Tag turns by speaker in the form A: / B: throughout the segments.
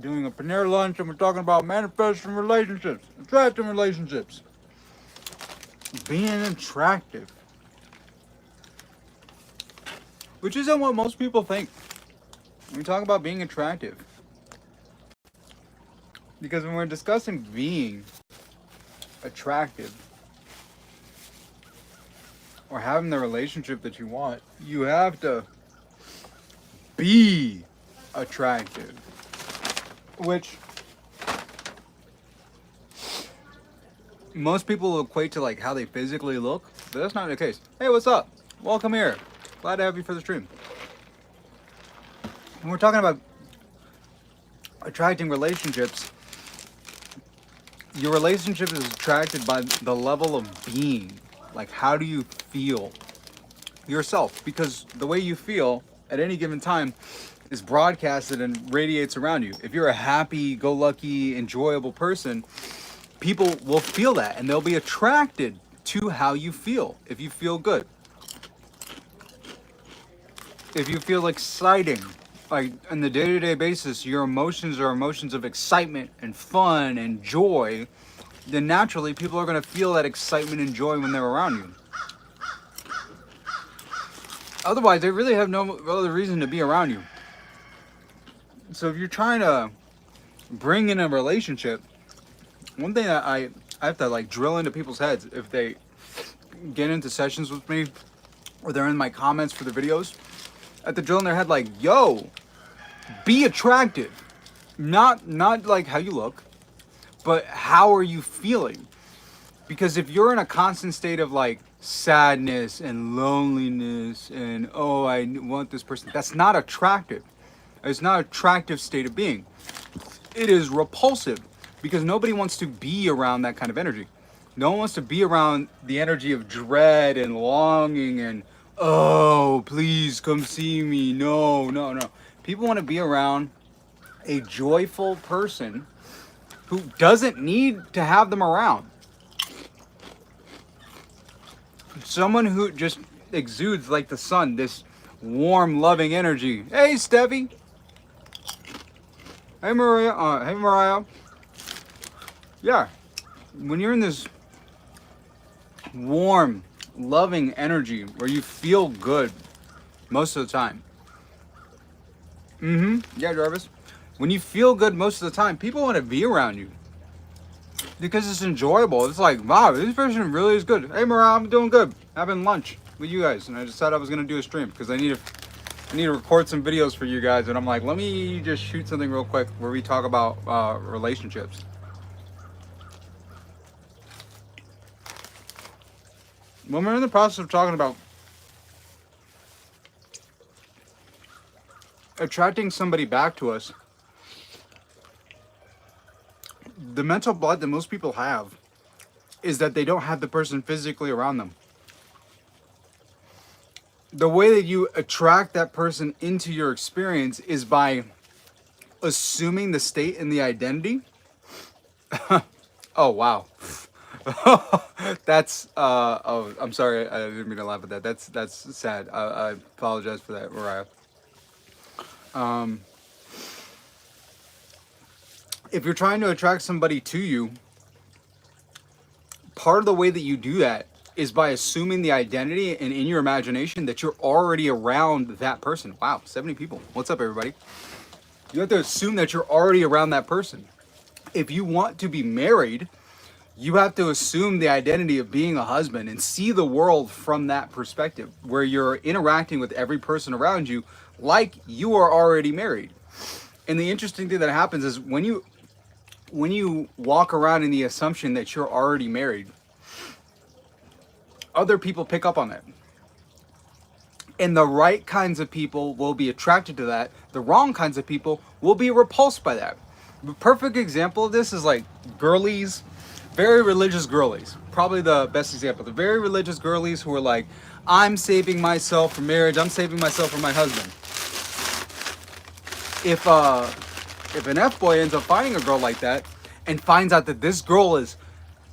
A: doing a Panera lunch, and we're talking about manifesting relationships, attracting relationships, being attractive, which isn't what most people think when we talk about being attractive. Because when we're discussing being attractive or having the relationship that you want, you have to be attractive, which most people equate to like how they physically look, but that's not the case. Hey, what's up? Welcome here. Glad to have you for the stream. When we're talking about attracting relationships, your relationship is attracted by the level of being. Like, how do you feel yourself? Because the way you feel at any given time is broadcasted and radiates around you. If you're a happy-go-lucky, enjoyable person, people will feel that and they'll be attracted to how you feel. If you feel good, if you feel exciting, like on the day-to-day basis, your emotions are emotions of excitement and fun and joy, then naturally people are going to feel that excitement and joy when they're around you. Otherwise, they really have no other reason to be around you. So if you're trying to bring in a relationship, one thing that I have to like drill into people's heads if they get into sessions with me or they're in my comments for the videos, I have to drill in their head like, yo, be attractive. Not like how you look, but how are you feeling? Because if you're in a constant state of like sadness and loneliness and, oh, I want this person, that's not attractive. It's not an attractive state of being. It is repulsive because nobody wants to be around that kind of energy. No one wants to be around the energy of dread and longing and, oh, please come see me. No. People want to be around a joyful person who doesn't need to have them around. Someone who just exudes like the sun, this warm, loving energy. Hey, Steffi. Hey, Maria. Hey, Mariah. Yeah, when you're in this warm, loving energy where you feel good most of the time. Yeah, Jarvis. When you feel good most of the time, people want to be around you because it's enjoyable. It's like, wow, this person really is good. Hey, Mariah, I'm doing good. Having lunch with you guys, and I decided I was gonna do a stream because I need to record some videos for you guys, and I'm like, let me just shoot something real quick where we talk about relationships. When we're in the process of talking about attracting somebody back to us, the mental block that most people have is that they don't have the person physically around them. The way that you attract that person into your experience is by assuming the state and the identity. Oh, wow. That's oh, I'm sorry, I didn't mean to laugh at that. That's sad. I apologize for that, Mariah. If you're trying to attract somebody to you, part of the way that you do that is by assuming the identity and in your imagination that you're already around that person. Wow, 70 people. What's up, everybody? You have to assume that you're already around that person. If you want to be married, you have to assume the identity of being a husband and see the world from that perspective, where you're interacting with every person around you like you are already married. And the interesting thing that happens is when you walk around in the assumption that you're already married, other people pick up on that. And the right kinds of people will be attracted to that. The wrong kinds of people will be repulsed by that. The perfect example of this is like girlies, very religious girlies. Probably the best example. The very religious girlies who are like, I'm saving myself for marriage. I'm saving myself for my husband. If an F-boy ends up finding a girl like that and finds out that this girl is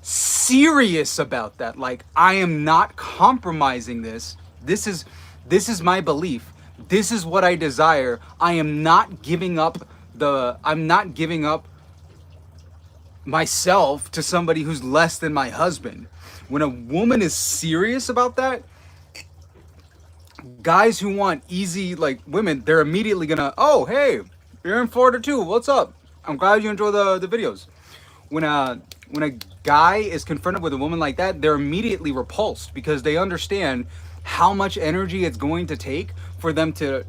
A: serious about that, like, I am not compromising this. This is my belief. This is what I desire. I am not giving up I'm not giving up myself to somebody who's less than my husband. When a woman is serious about that, guys who want easy, like women, they're immediately gonna, oh, hey, you're in Florida too. What's up? I'm glad you enjoy the videos. When a guy is confronted with a woman like that, they're immediately repulsed because they understand how much energy it's going to take for them to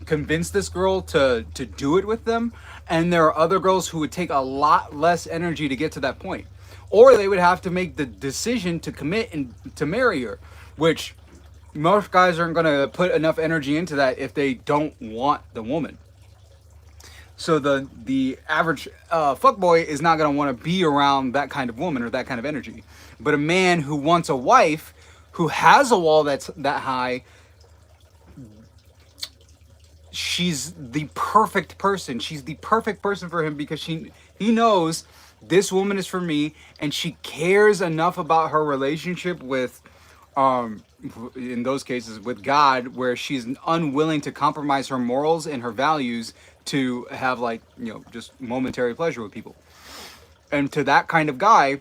A: convince this girl to do it with them. And there are other girls who would take a lot less energy to get to that point. Or they would have to make the decision to commit and to marry her, which most guys aren't going to put enough energy into that if they don't want the woman. So the average fuckboy is not going to want to be around that kind of woman or that kind of energy. But a man who wants a wife who has a wall that's that high, she's the perfect person. She's the perfect person for him because he knows this woman is for me, and she cares enough about her relationship with, in those cases, with God, where she's unwilling to compromise her morals and her values to have, like, you know, just momentary pleasure with people. And to that kind of guy,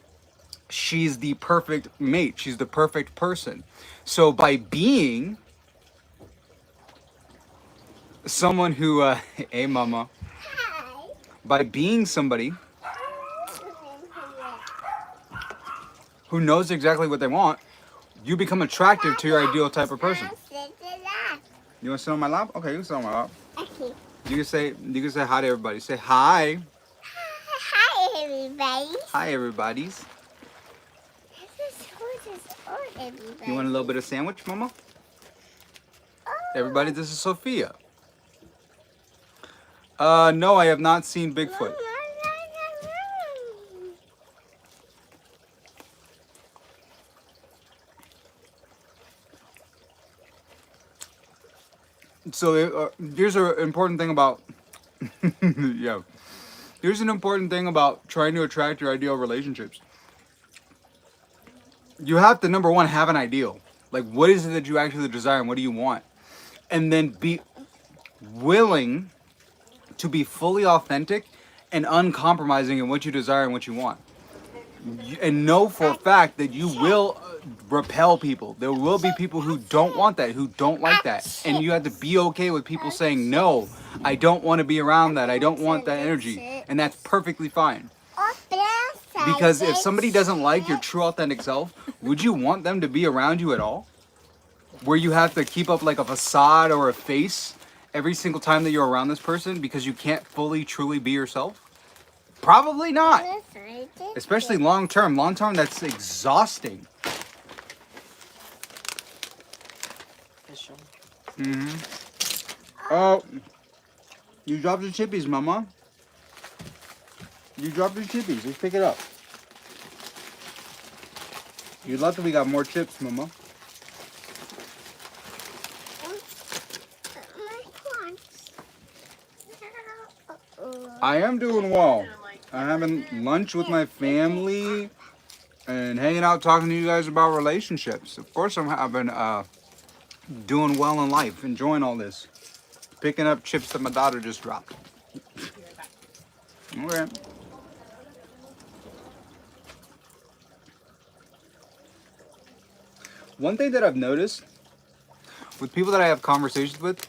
A: she's the perfect mate. She's the perfect person. So by being someone who, hey mama, by being somebody who knows exactly what they want, you become attractive to your ideal type of person. You want to sit on my lap? Okay, you can sit on my lap. Okay. You can say hi to everybody. Say hi.
B: Hi, everybody.
A: Hi, everybody's. You want a little bit of sandwich, Mama?
B: Oh.
A: Everybody, this is Sophia. No, I have not seen Bigfoot. So here's an important thing about yeah. Here's an important thing about trying to attract your ideal relationships. You have to, number one, have an ideal. Like, what is it that you actually desire and what do you want? And then be willing to be fully authentic and uncompromising in what you desire and what you want. And know for a fact that you will repel people. There will be people who don't want that, who don't like that. And you have to be okay with people saying, no, I don't want to be around that. I don't want that energy. And that's perfectly fine. Because if somebody doesn't like your true authentic self, would you want them to be around you at all? Where you have to keep up like a facade or a face every single time that you're around this person because you can't fully, truly be yourself? Probably not. Especially long term. Long term, that's exhausting. Oh, you dropped the chippies, Mama. You dropped the chippies. Let's pick it up. You're lucky we got more chips, Mama. I am doing well. I'm having lunch with my family and hanging out talking to you guys about relationships. Of course I'm having doing well in life, enjoying all this. Picking up chips that my daughter just dropped. Okay. One thing that I've noticed with people that I have conversations with,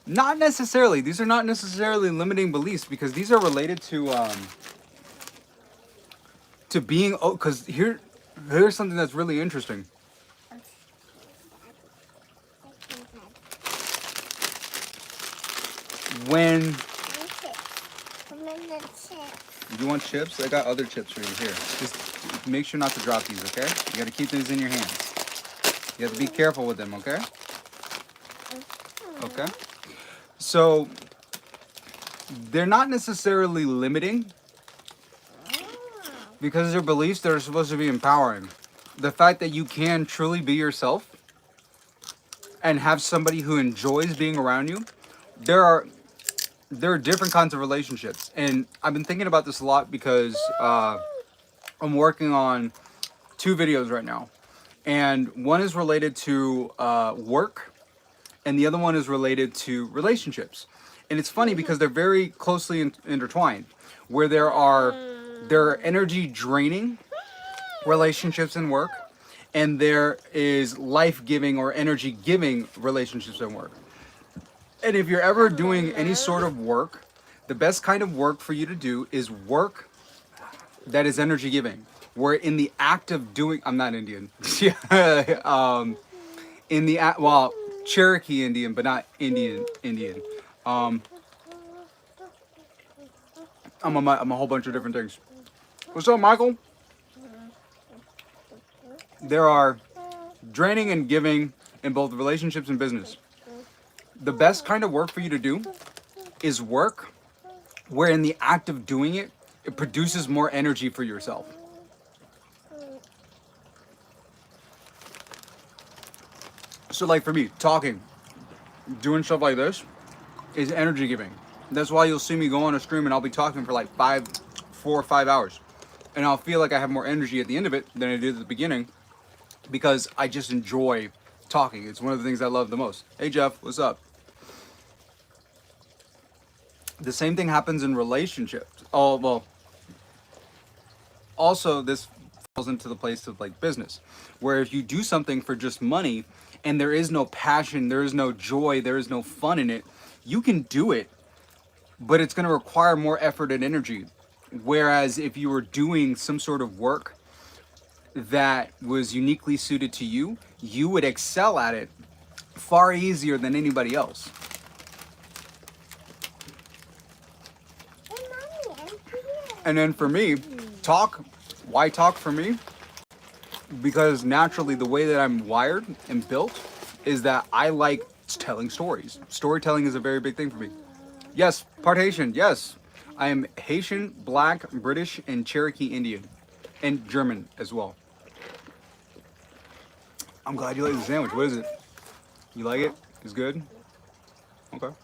A: not necessarily, these are not necessarily limiting beliefs because these are related to being, because here's something that's really interesting. When you want chips, I got other chips for you here. Just make sure not to drop these, okay? You gotta keep these in your hands. You have to be careful with them, okay? Okay? So, they're not necessarily limiting because they're beliefs that are supposed to be empowering. The fact that you can truly be yourself and have somebody who enjoys being around you, there are different kinds of relationships. And I've been thinking about this a lot because I'm working on 2 videos right now. And one is related to work and the other one is related to relationships. And it's funny because they're very closely intertwined, where there are energy draining relationships and work, and there is life-giving or energy-giving relationships and work. And if you're ever doing any sort of work, the best kind of work for you to do is work that is energy-giving. Where in the act of doing, I'm not Indian. In the act, well, Cherokee Indian, but not Indian. I'm a whole bunch of different things. What's up, Michael? There are draining and giving in both relationships and business. The best kind of work for you to do is work where in the act of doing it, it produces more energy for yourself. So like for me, talking, doing stuff like this is energy giving. That's why you'll see me go on a stream and I'll be talking for like 4 or 5 hours. And I'll feel like I have more energy at the end of it than I did at the beginning because I just enjoy talking. It's one of the things I love the most. Hey Jeff, what's up? The same thing happens in relationships. Oh, well, also this falls into the place of like business, where if you do something for just money and there is no passion, there is no joy, there is no fun in it, you can do it, but it's going to require more effort and energy. Whereas if you were doing some sort of work that was uniquely suited to you, you would excel at it far easier than anybody else. And then for me, why talk for me? Because naturally the way that I'm wired and built is that I like telling stories. Storytelling is a very big thing for me. Yes, part Haitian, yes. I am Haitian, Black, British, and Cherokee Indian. And German as well. I'm glad you like the sandwich. What is it? You like it? It's good? Okay.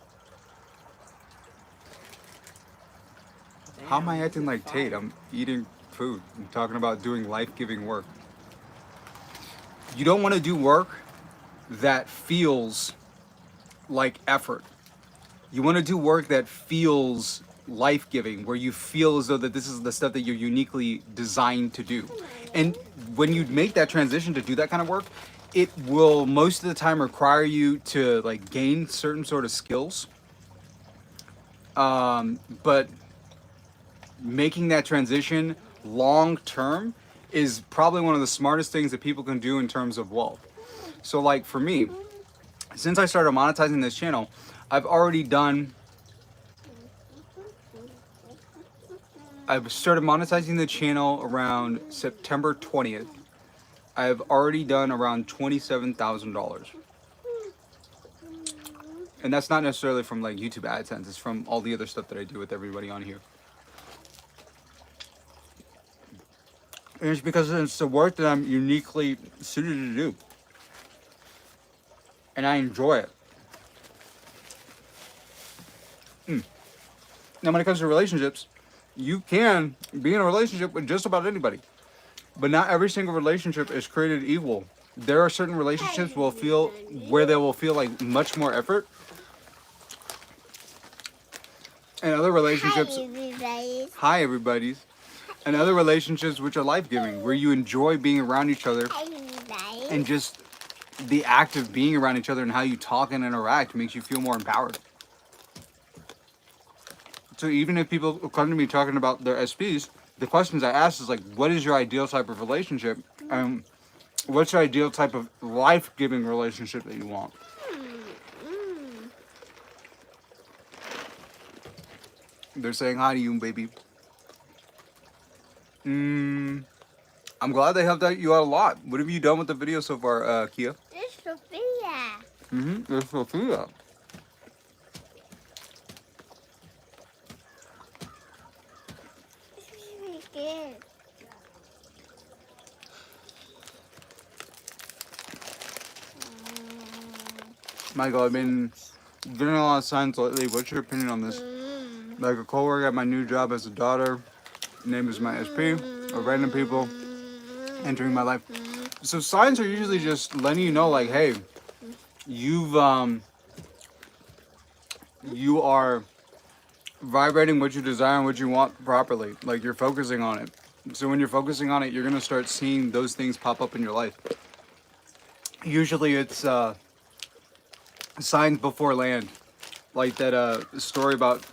A: How am I acting like Tate? I'm eating food. I'm talking about doing life-giving work. You don't want to do work that feels like effort. You want to do work that feels life-giving, where you feel as though that this is the stuff that you're uniquely designed to do. And when you make that transition to do that kind of work, it will most of the time require you to like gain certain sort of skills. But making that transition long term is probably one of the smartest things that people can do in terms of wealth. So like for me, since I started monetizing this channel, I've started monetizing the channel around September 20th. I've already done around $27,000. And that's not necessarily from like YouTube AdSense, it's from all the other stuff that I do with everybody on here. And it's because it's the work that I'm uniquely suited to do. And I enjoy it. Now when it comes to relationships, you can be in a relationship with just about anybody. But not every single relationship is created equal. There are certain relationships where they will feel like much more effort. And other relationships... Hi, everybody. And other relationships which are life-giving, where you enjoy being around each other, and just the act of being around each other and how you talk and interact makes you feel more empowered. So even if people come to me talking about their SPs, the questions I ask is like, what is your ideal type of relationship? And what's your ideal type of life-giving relationship that you want? They're saying hi to you, baby. I'm glad they helped you out a lot. What have you done with the video so far, Kia?
B: It's Sophia.
A: It's Sophia.
B: It's really good.
A: Michael, I've been getting a lot of signs lately. What's your opinion on this? Like a coworker at my new job as a daughter, name is my SP, or random people entering my life. So signs are usually just letting you know, like, hey, you've you are vibrating what you desire and what you want properly. Like you're focusing on it. So when you're focusing on it, you're gonna start seeing those things pop up in your life. Usually it's signs before land. Like that story about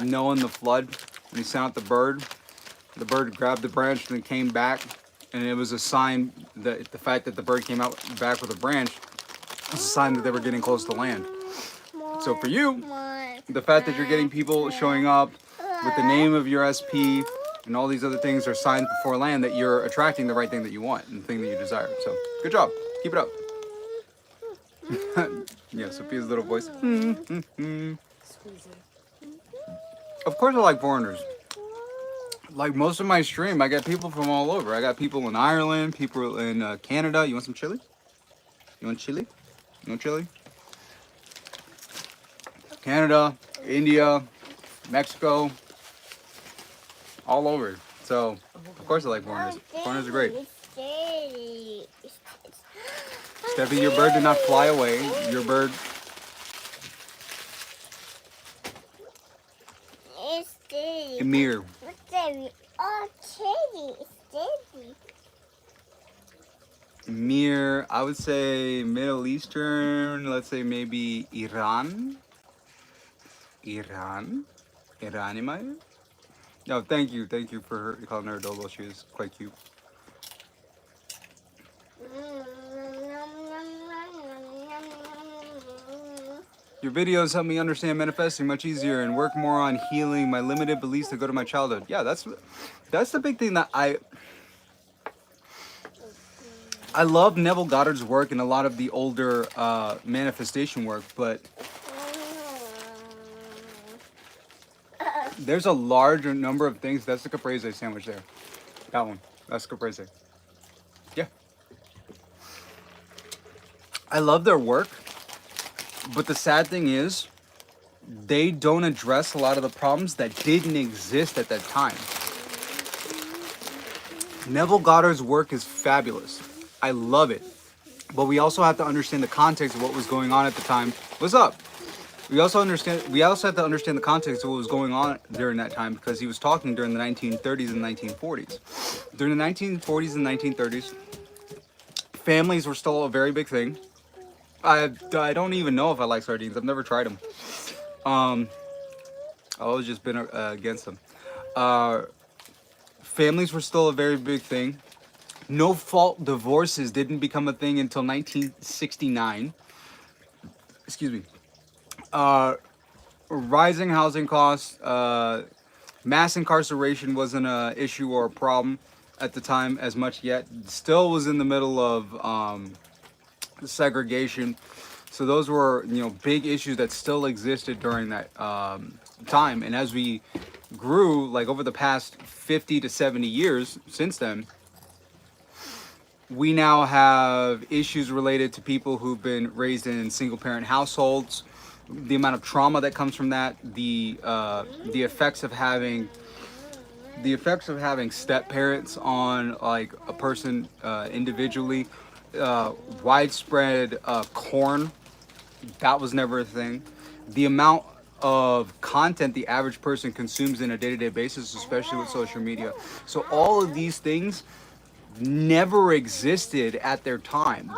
A: Noah and the flood. When he sent out the bird grabbed the branch and then came back, and it was a sign that the fact that the bird came out back with a branch was a sign that they were getting close to land. So for you, the fact that you're getting people showing up with the name of your SP and all these other things are signs before land that you're attracting the right thing that you want and the thing that you desire. So good job. Keep it up. Yeah, Sophia's little voice. Of course I like foreigners. Like most of my stream, I got people from all over. I got people in Ireland, people in Canada. You want some chili? You want chili? You want chili? Canada, India, Mexico, all over. So, of course I like foreigners. Foreigners are great. Steffi, your bird did not fly away. Your bird... Emir. Emir, I would say Middle Eastern, let's say maybe Iran. Iran, am I? No, thank you for calling her Dodo. She was quite cute. Your videos help me understand manifesting much easier and work more on healing my limited beliefs that go to my childhood. Yeah, that's the big thing that I love Neville Goddard's work and a lot of the older manifestation work, but there's a larger number of things. That's the caprese sandwich there. That one. That's caprese. Yeah. I love their work, but the sad thing is they don't address a lot of the problems that didn't exist at that time. Neville Goddard's work is fabulous. I love it. But we also have to understand the context of what was going on at the time. What's up? We also have to understand the context of what was going on during that time, because he was talking during the 1930s and 1940s. During the 1940s and 1930s, families were still a very big thing. I don't even know if I like sardines. I've never tried them. I've always just been against them. Families were still a very big thing. No-fault divorces didn't become a thing until 1969. Excuse me. Rising housing costs, mass incarceration wasn't an issue or a problem at the time as much yet. Still was in the middle of segregation. So those were, big issues that still existed during that time. And as we grew, like over the past 50 to 70 years since then, we now have issues related to people who've been raised in single-parent households, the amount of trauma that comes from that, the effects of having step parents on like a person individually, widespread corn, that was never a thing. The amount of content the average person consumes in a day-to-day basis, especially with social media. So all of these things never existed at their time.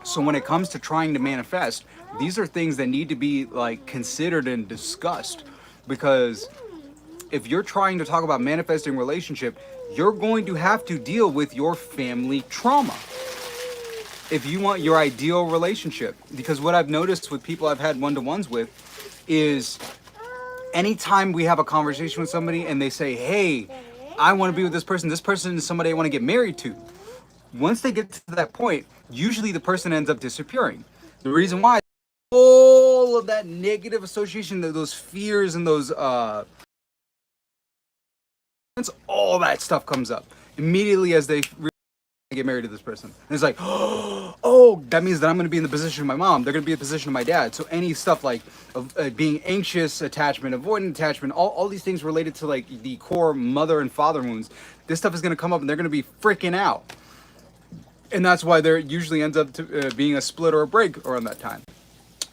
A: So when it comes to trying to manifest, these are things that need to be like considered and discussed, because if you're trying to talk about manifesting relationship, you're going to have to deal with your family trauma if you want your ideal relationship. Because what I've noticed with people I've had one-to-ones with is anytime we have a conversation with somebody and they say, hey, I want to be with this person is somebody I want to get married to. Once they get to that point, usually the person ends up disappearing. The reason why, all of that negative association, those fears and those, all that stuff comes up immediately as they get married to this person. And it's like, oh, that means that I'm going to be in the position of my mom. They're going to be in the position of my dad. So any stuff like being anxious, attachment, avoidant attachment, all these things related to like the core mother and father wounds, this stuff is going to come up and they're going to be freaking out. And that's why there usually ends up to, being a split or a break around that time.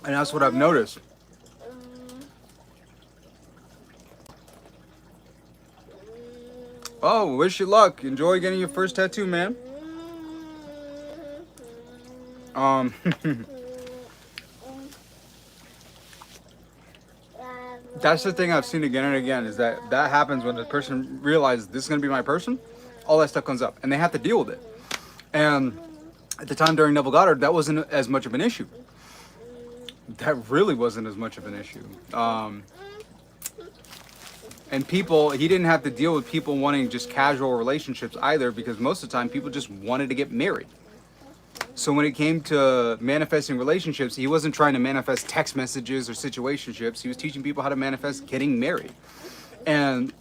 A: And that's what I've noticed. Oh, wish you luck. Enjoy getting your first tattoo, man. That's the thing I've seen again and again, is that happens when the person realizes this is going to be my person. All that stuff comes up and they have to deal with it. And at the time during Neville Goddard, that wasn't as much of an issue. That really wasn't as much of an issue. And people, he didn't have to deal with people wanting just casual relationships either, because most of the time people just wanted to get married. So when it came to manifesting relationships, he wasn't trying to manifest text messages or situationships. He was teaching people how to manifest getting married. And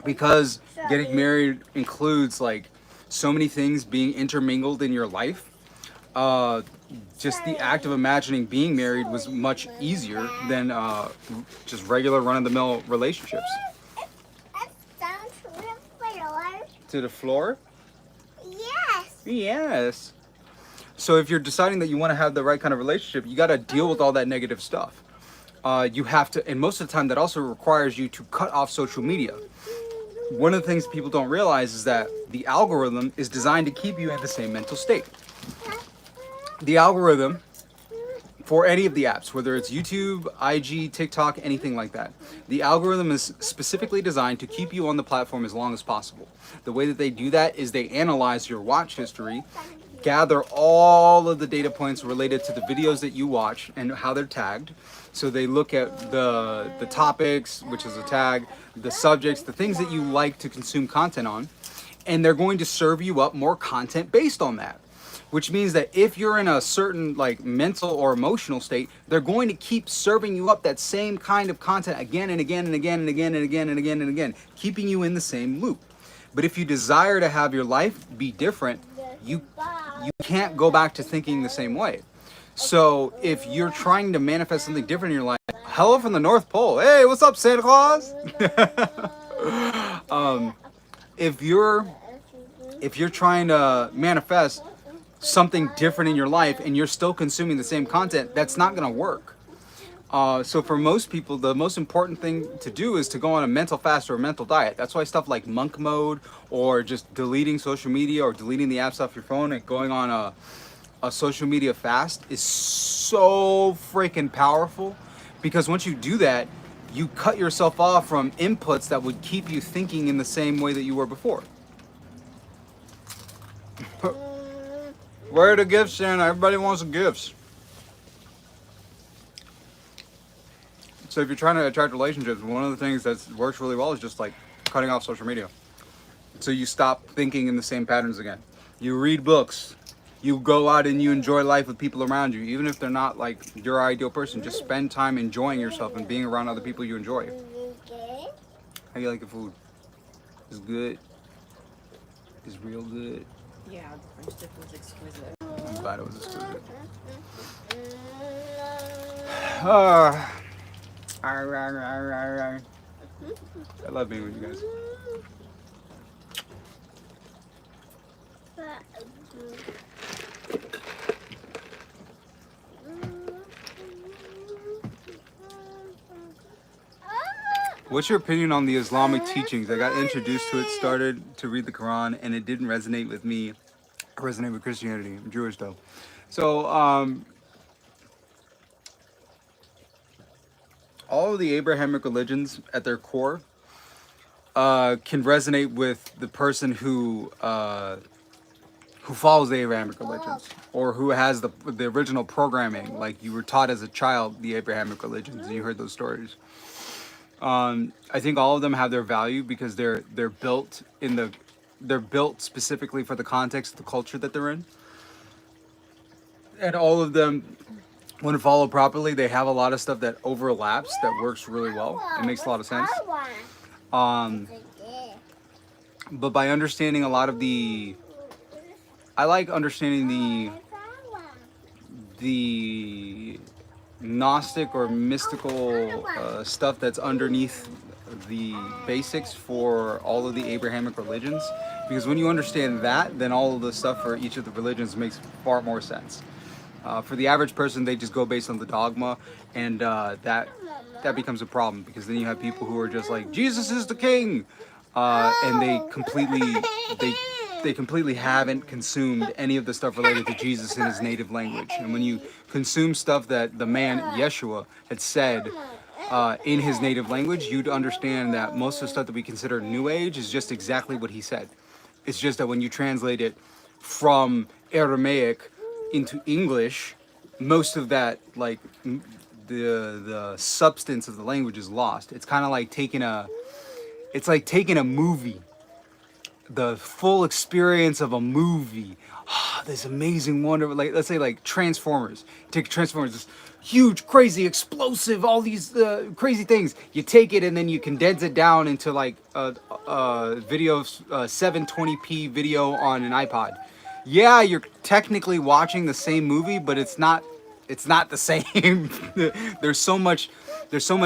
A: because getting married includes like so many things being intermingled in your life, just the act of imagining being married was much easier than just regular run-of-the-mill relationships. To the floor?
B: Yes.
A: Yes. So if you're deciding that you want to have the right kind of relationship, you got to deal with all that negative stuff. You have to, and most of the time that also requires you to cut off social media. One of the things people don't realize is that the algorithm is designed to keep you in the same mental state. The algorithm for any of the apps, whether it's YouTube, IG, TikTok, anything like that, the algorithm is specifically designed to keep you on the platform as long as possible. The way that they do that is they analyze your watch history, gather all of the data points related to the videos that you watch and how they're tagged. So they look at the topics, which is a tag, the subjects, the things that you like to consume content on, and they're going to serve you up more content based on that. Which means that if you're in a certain like mental or emotional state, they're going to keep serving you up that same kind of content again and again and again and again and again and again and again, keeping you in the same loop. But if you desire to have your life be different, you can't go back to thinking the same way. So if you're trying to manifest something different in your life, hello from the North Pole. Hey, what's up, Santa Claus? If you're trying to manifest something different in your life and you're still consuming the same content, that's not going to work. So for most people, the most important thing to do is to go on a mental fast or a mental diet. That's why stuff like monk mode or just deleting social media or deleting the apps off your phone and going on a social media fast is so freaking powerful, because once you do that, you cut yourself off from inputs that would keep you thinking in the same way that you were before. Where are the gifts, Santa? Everybody wants the gifts. So if you're trying to attract relationships, one of the things that works really well is just like cutting off social media. So you stop thinking in the same patterns again. You read books. You go out and you enjoy life with people around you. Even if they're not like your ideal person, just spend time enjoying yourself and being around other people you enjoy. How do you like the food? It's good. It's real good.
C: Yeah, the French dip was exquisite.
A: I'm glad it was exquisite. I love being with you guys. What's your opinion on the Islamic teachings? I got introduced to it, started to read the Qur'an, and it didn't resonate with me. I resonate with Christianity. I'm Jewish though. So, all of the Abrahamic religions at their core can resonate with the person who follows the Abrahamic religions, or who has the original programming, like you were taught as a child, the Abrahamic religions, and you heard those stories. I think all of them have their value because they're built specifically for the context of the culture that they're in, and all of them, when followed properly, they have a lot of stuff that overlaps that works really well. It makes a lot of sense. But by understanding a lot of I like understanding the Gnostic or mystical stuff that's underneath the basics for all of the Abrahamic religions, because when you understand that, then all of the stuff for each of the religions makes far more sense. For the average person, they just go based on the dogma, and that becomes a problem, because then you have people who are just like, Jesus is the king, and they completely haven't consumed any of the stuff related to Jesus in his native language. And when you consume stuff that the man Yeshua had said in his native language, you'd understand that most of the stuff that we consider New Age is just exactly what he said. It's just that when you translate it from Aramaic into English, most of that, like, the substance of the language is lost. It's kind of like taking a movie, the full experience of a movie. This amazing wonder, like, let's say like Transformers. Take Transformers, this huge, crazy, explosive, all these crazy things. You take it and then you condense it down into like a video, 720p video on an iPod. Yeah, you're technically watching the same movie, but it's not the same. There's so much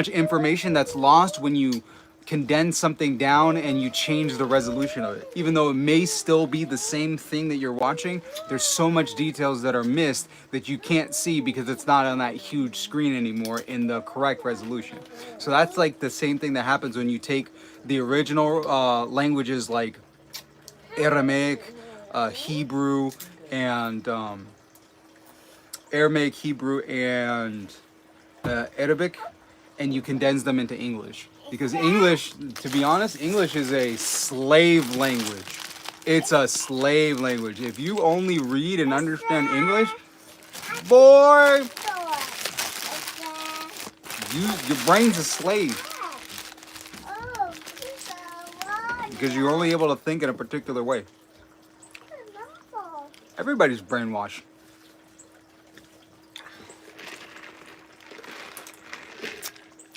A: information that's lost when you condense something down and you change the resolution of it. Even though it may still be the same thing that you're watching, there's so much details that are missed that you can't see because it's not on that huge screen anymore in the correct resolution. So that's like the same thing that happens when you take the original languages like Aramaic, Hebrew, and Aramaic, Hebrew, and Arabic, and you condense them into English. Because English, to be honest, English is a slave language. It's a slave language. If you only read and understand English, boy, your brain's a slave. Because you're only able to think in a particular way. Everybody's brainwashed.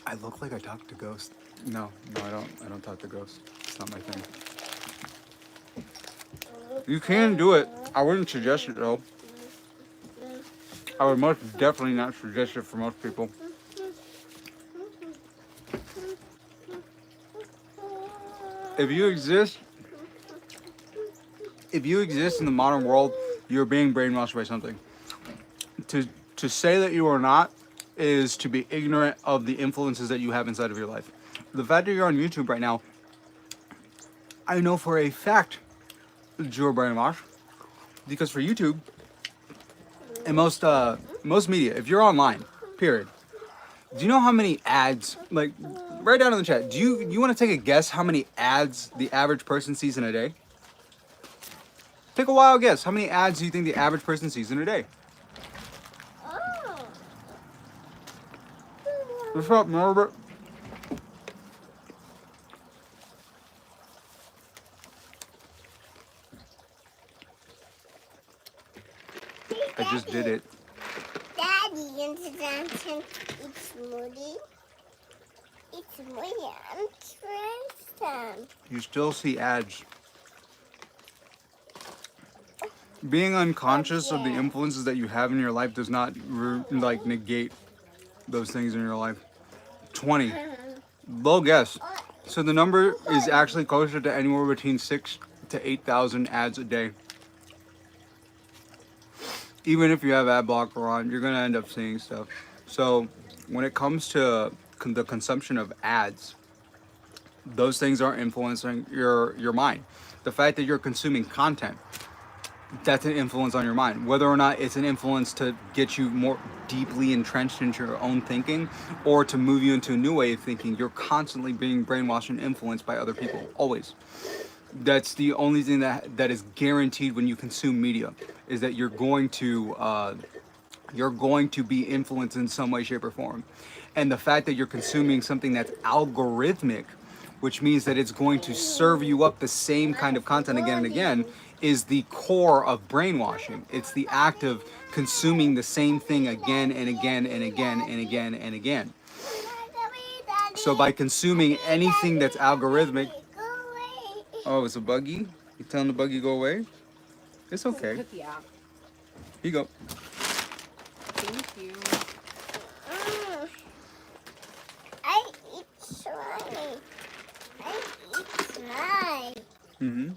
A: I look like I talk to ghosts. No, I don't. I don't talk to ghosts. It's not my thing. You can do it. I wouldn't suggest it though. I would most definitely not suggest it for most people. If you exist in the modern world, you're being brainwashed by something. To say that you are not is to be ignorant of the influences that you have inside of your life. The fact that you're on YouTube right now, I know for a fact that you're brainwashed, because for YouTube and most media, if you're online, period, do you know how many ads, like, write down in the chat, do you want to take a guess how many ads the average person sees in a day? Take a wild guess. How many ads do you think the average person sees in a day? What's up, Norbert? I just did it.
B: Daddy, interesting. It's Moody. It's Moody. I'm interested.
A: You still see ads. Being unconscious of the influences that you have in your life does not like negate those things in your life. 20. Low guess. So the number is actually closer to anywhere between 6,000 to 8,000 ads a day. Even if you have ad blocker on, you're gonna end up seeing stuff. So when it comes to the consumption of ads, those things are influencing your mind. The fact that you're consuming content, that's an influence on your mind. Whether or not it's an influence to get you more deeply entrenched into your own thinking or to move you into a new way of thinking, you're constantly being brainwashed and influenced by other people, always. That's the only thing that is guaranteed when you consume media, is that you're going to be influenced in some way, shape, or form. And the fact that you're consuming something that's algorithmic, which means that it's going to serve you up the same kind of content again and again, is the core of brainwashing. It's the act of consuming the same thing again and again and again and again and again. So by consuming anything that's algorithmic... Oh, it's a buggy? You telling the buggy go away? It's okay. Here you go.
C: Thank you.
B: I eat slime. I eat slime.
A: Mm-hmm.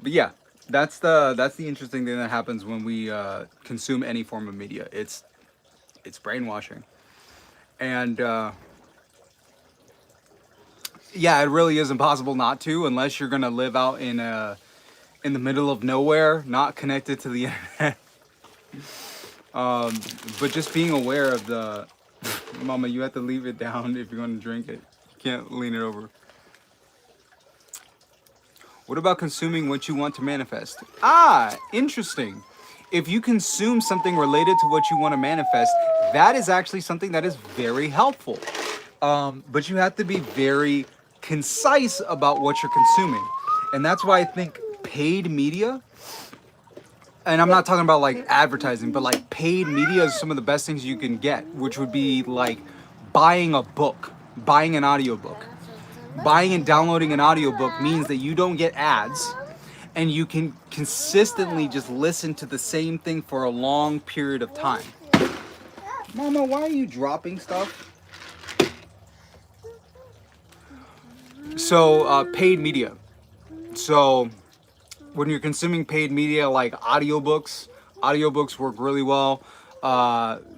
A: But yeah, that's the interesting thing that happens when we consume any form of media. It's it's brainwashing. And yeah, it really is impossible not to, unless you're gonna live out in the middle of nowhere, not connected to the internet. But just being aware of the Mama, you have to leave it down if you're going to drink it. You can't lean it over. What about consuming what you want to manifest? Ah, interesting. If you consume something related to what you want to manifest, that is actually something that is very helpful. But you have to be very concise about what you're consuming. And that's why I think paid media, and I'm not talking about like advertising, but like paid media is some of the best things you can get, which would be like buying a book, buying an audiobook. Buying and downloading an audiobook means that you don't get ads and you can consistently just listen to the same thing for a long period of time. Mama, why are you dropping stuff? So, paid media. So, when you're consuming paid media like audiobooks work really well.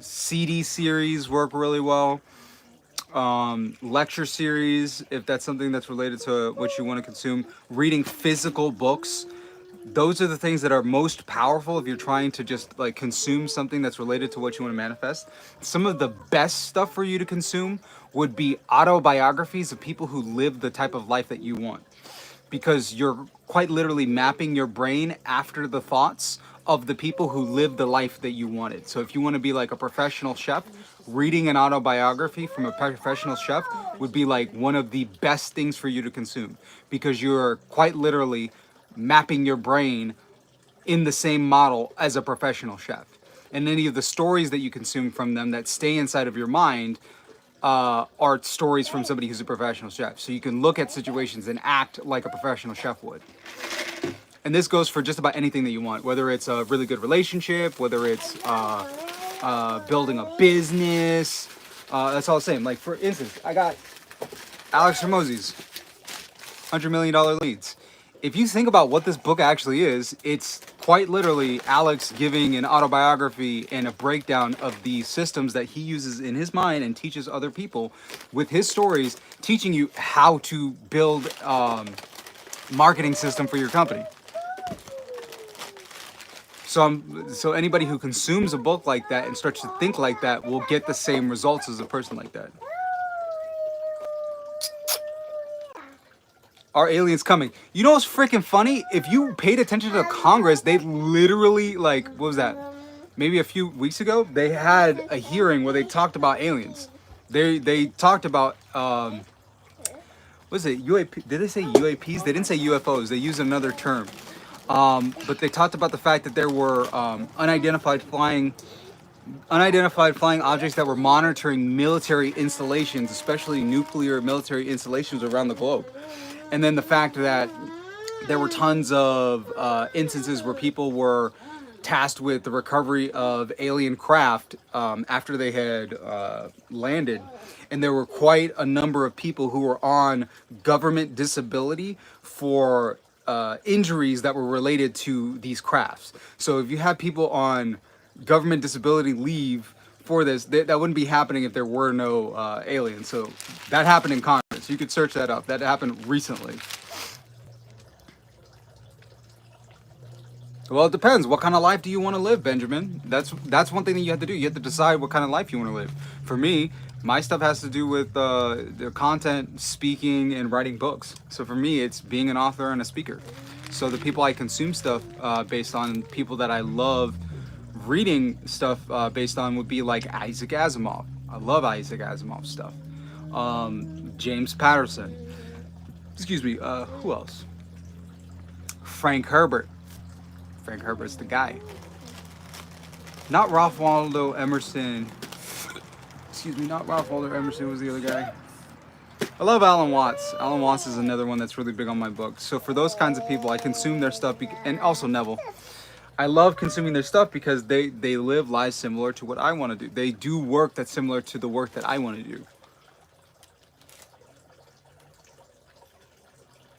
A: CD series work really well. Lecture series, if that's something that's related to what you want to consume. Reading physical books. Those are the things that are most powerful if you're trying to just like consume something that's related to what you want to manifest. Some of the best stuff for you to consume would be autobiographies of people who live the type of life that you want, because you're quite literally mapping your brain after the thoughts of the people who live the life that you wanted. So if you want to be like a professional chef, reading an autobiography from a professional chef would be like one of the best things for you to consume, because you're quite literally mapping your brain in the same model as a professional chef. And any of the stories that you consume from them that stay inside of your mind are stories from somebody who's a professional chef. So you can look at situations and act like a professional chef would. And this goes for just about anything that you want, whether it's a really good relationship, whether it's building a business. That's all the same. Like, for instance, I got Alex Hormozzi's $100 million leads. If you think about what this book actually is, it's quite literally Alex giving an autobiography and a breakdown of the systems that he uses in his mind and teaches other people with his stories, teaching you how to build marketing system for your company. So anybody who consumes a book like that and starts to think like that will get the same results as a person like that. Are aliens coming? You know what's freaking funny? If you paid attention to Congress, they literally, like, what was that? Maybe a few weeks ago, they had a hearing where they talked about aliens. They talked about, what is it, UAP? Did they say UAPs? They didn't say UFOs. They used another term. But they talked about the fact that there were unidentified flying objects that were monitoring military installations, especially nuclear military installations around the globe. And then the fact that there were tons of instances where people were tasked with the recovery of alien craft after they had landed. And there were quite a number of people who were on government disability for injuries that were related to these crafts. So if you have people on government disability leave for this, that wouldn't be happening if there were no aliens. So that happened in Congress. You could search that up. That happened recently. Well, it depends. What kind of life do you want to live, Benjamin? That's one thing that you have to do. You have to decide what kind of life you want to live. For me, my stuff has to do with the content, speaking, and writing books. So for me, it's being an author and a speaker. So the people I consume stuff based on, people that I love reading stuff based on, would be like Isaac Asimov. I love Isaac Asimov stuff. James Patterson. Excuse me, who else? Frank Herbert. Frank Herbert's the guy. Not Ralph Waldo Emerson. Excuse me, not Ralph Waldo Emerson was the other guy. I love Alan Watts. Alan Watts is another one that's really big on my book. So for those kinds of people, I consume their stuff, and also Neville. I love consuming their stuff because they live lives similar to what I want to do. They do work that's similar to the work that I want to do.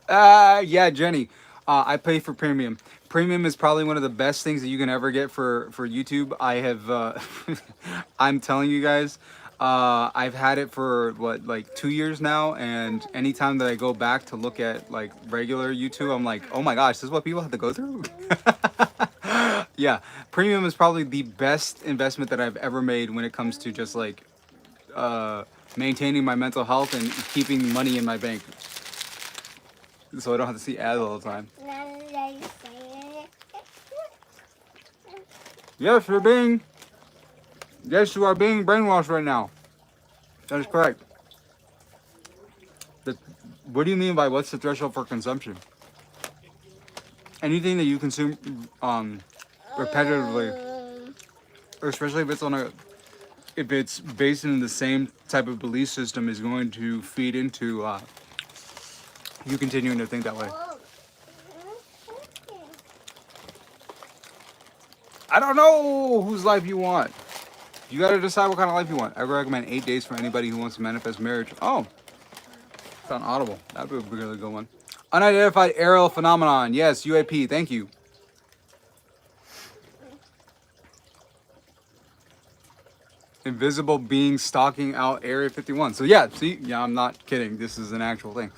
A: Yeah, Jenny. I pay for premium. Premium is probably one of the best things that you can ever get for YouTube. I have, I'm telling you guys, I've had it for what, like 2 years now, and anytime that I go back to look at like regular YouTube, I'm like, oh my gosh, this is what people have to go through. Yeah, Premium is probably the best investment that I've ever made when it comes to just like maintaining my mental health and keeping money in my bank, so I don't have to see ads all the time. Yes, you are being brainwashed right now. That is correct. What do you mean by what's the threshold for consumption? Anything that you consume repetitively, or especially if it's based in the same type of belief system, is going to feed into you continuing to think that way. I don't know whose life you want. You gotta decide what kind of life you want. I recommend 8 days for anybody who wants to manifest marriage. Oh, it's on Audible. That'd be a really good one. Unidentified aerial phenomenon. Yes, UAP. Thank you. Invisible being stalking out Area 51. So yeah, see, yeah, I'm not kidding. This is an actual thing.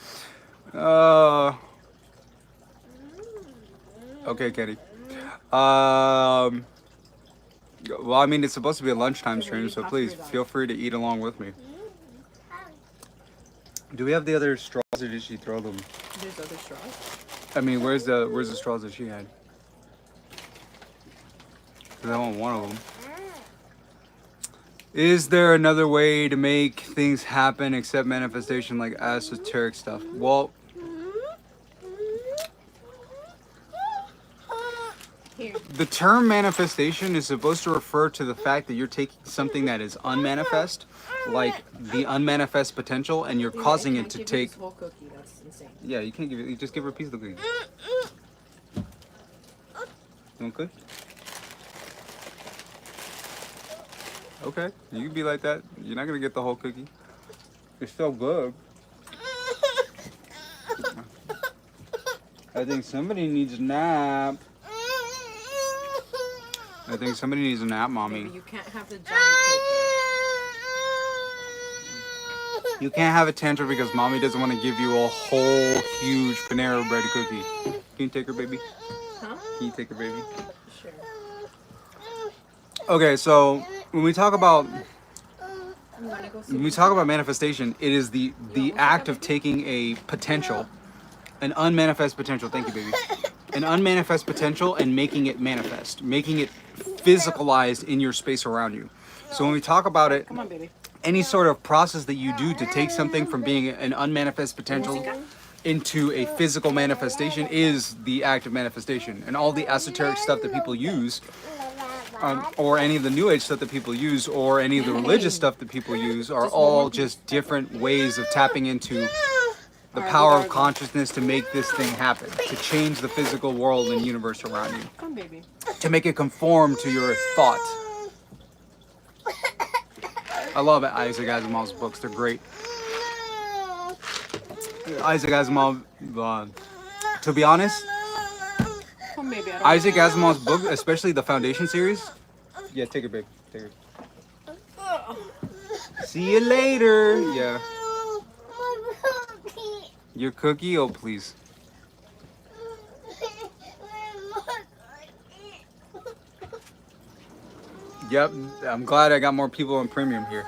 A: Okay, Kenny. Well, I mean, it's supposed to be a lunchtime stream, so please feel free to eat along with me. Do we have the other straws, or did she throw them?
C: There's other straws.
A: I mean, where's the straws that she had? Because I want one of them. Is there another way to make things happen except manifestation, like esoteric stuff? Well, the term manifestation is supposed to refer to the fact that you're taking something that is unmanifest, like the unmanifest potential, and you're causing it to take.
C: Whole cookie. That's insane.
A: Yeah, you can't give it. You just give her a piece of the cookie. You want cookie? Okay, you can be like that. You're not gonna get the whole cookie. It's still good. I think somebody needs a nap. I think somebody needs a nap, mommy.
C: Baby, you can't have the giant cookie.
A: You can't have a tantrum because mommy doesn't want to give you a whole huge Panera Bread cookie. Can you take her, baby?
C: Huh?
A: Can you take her, baby?
C: Sure.
A: Okay, so when we talk about
C: You wanna go see
A: when we talk about manifestation, it is the act of taking a potential, an unmanifest potential. Thank you, baby. An unmanifest potential and making it manifest, making it physicalized in your space around you. So when we talk about it,
C: Come on, baby.
A: any sort of process that you do to take something from being an unmanifest potential into a physical manifestation is the act of manifestation. And all the esoteric stuff that people use, or any of the new age stuff that people use, or any of the religious stuff that people use, are all just different ways of tapping into the power of consciousness to make this thing happen, to change the physical world and universe around you,
C: Come, baby.
A: to make it conform to your thought. I love Isaac Asimov's books. They're great. Isaac Asimov, to be honest,
C: Come, baby. I don't
A: Isaac Asimov's book, especially the Foundation series. Yeah, take her, babe. Take her. See you later. Yeah. Your cookie? Oh, please. Yep, I'm glad I got more people on Premium here.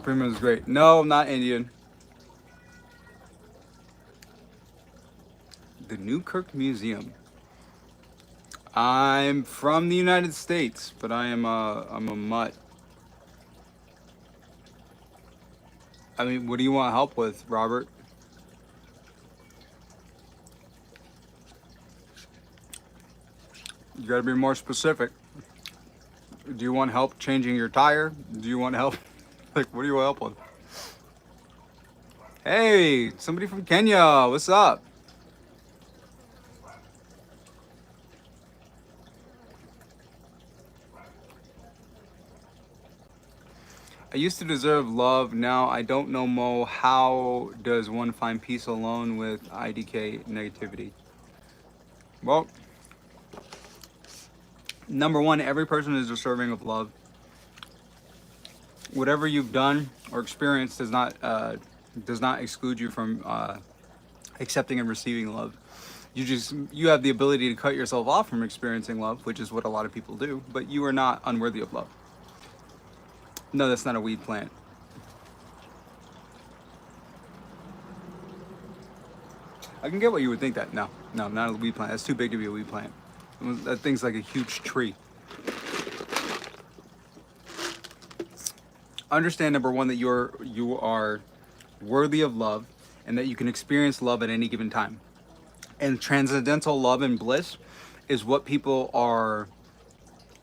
A: Premium is great. No, I'm not Indian. The Newkirk Museum. I'm from the United States, but I'm a mutt. I mean, what do you want help with, Robert? You gotta be more specific. Do you want help changing your tire? Do you want help? Like, what do you want help with? Hey, somebody from Kenya, what's up? I used to deserve love, now I don't know, Mo. How does one find peace alone with IDK negativity? Well, Number one, every person is deserving of love. Whatever you've done or experienced does not exclude you from accepting and receiving love. You have the ability to cut yourself off from experiencing love, which is what a lot of people do, but you are not unworthy of love. No, that's not a weed plant. I can get what you would think that. No, not a weed plant. That's too big to be a weed plant. That thing's like a huge tree. Understand, number one, that you are worthy of love and that you can experience love at any given time. And transcendental love and bliss is what people are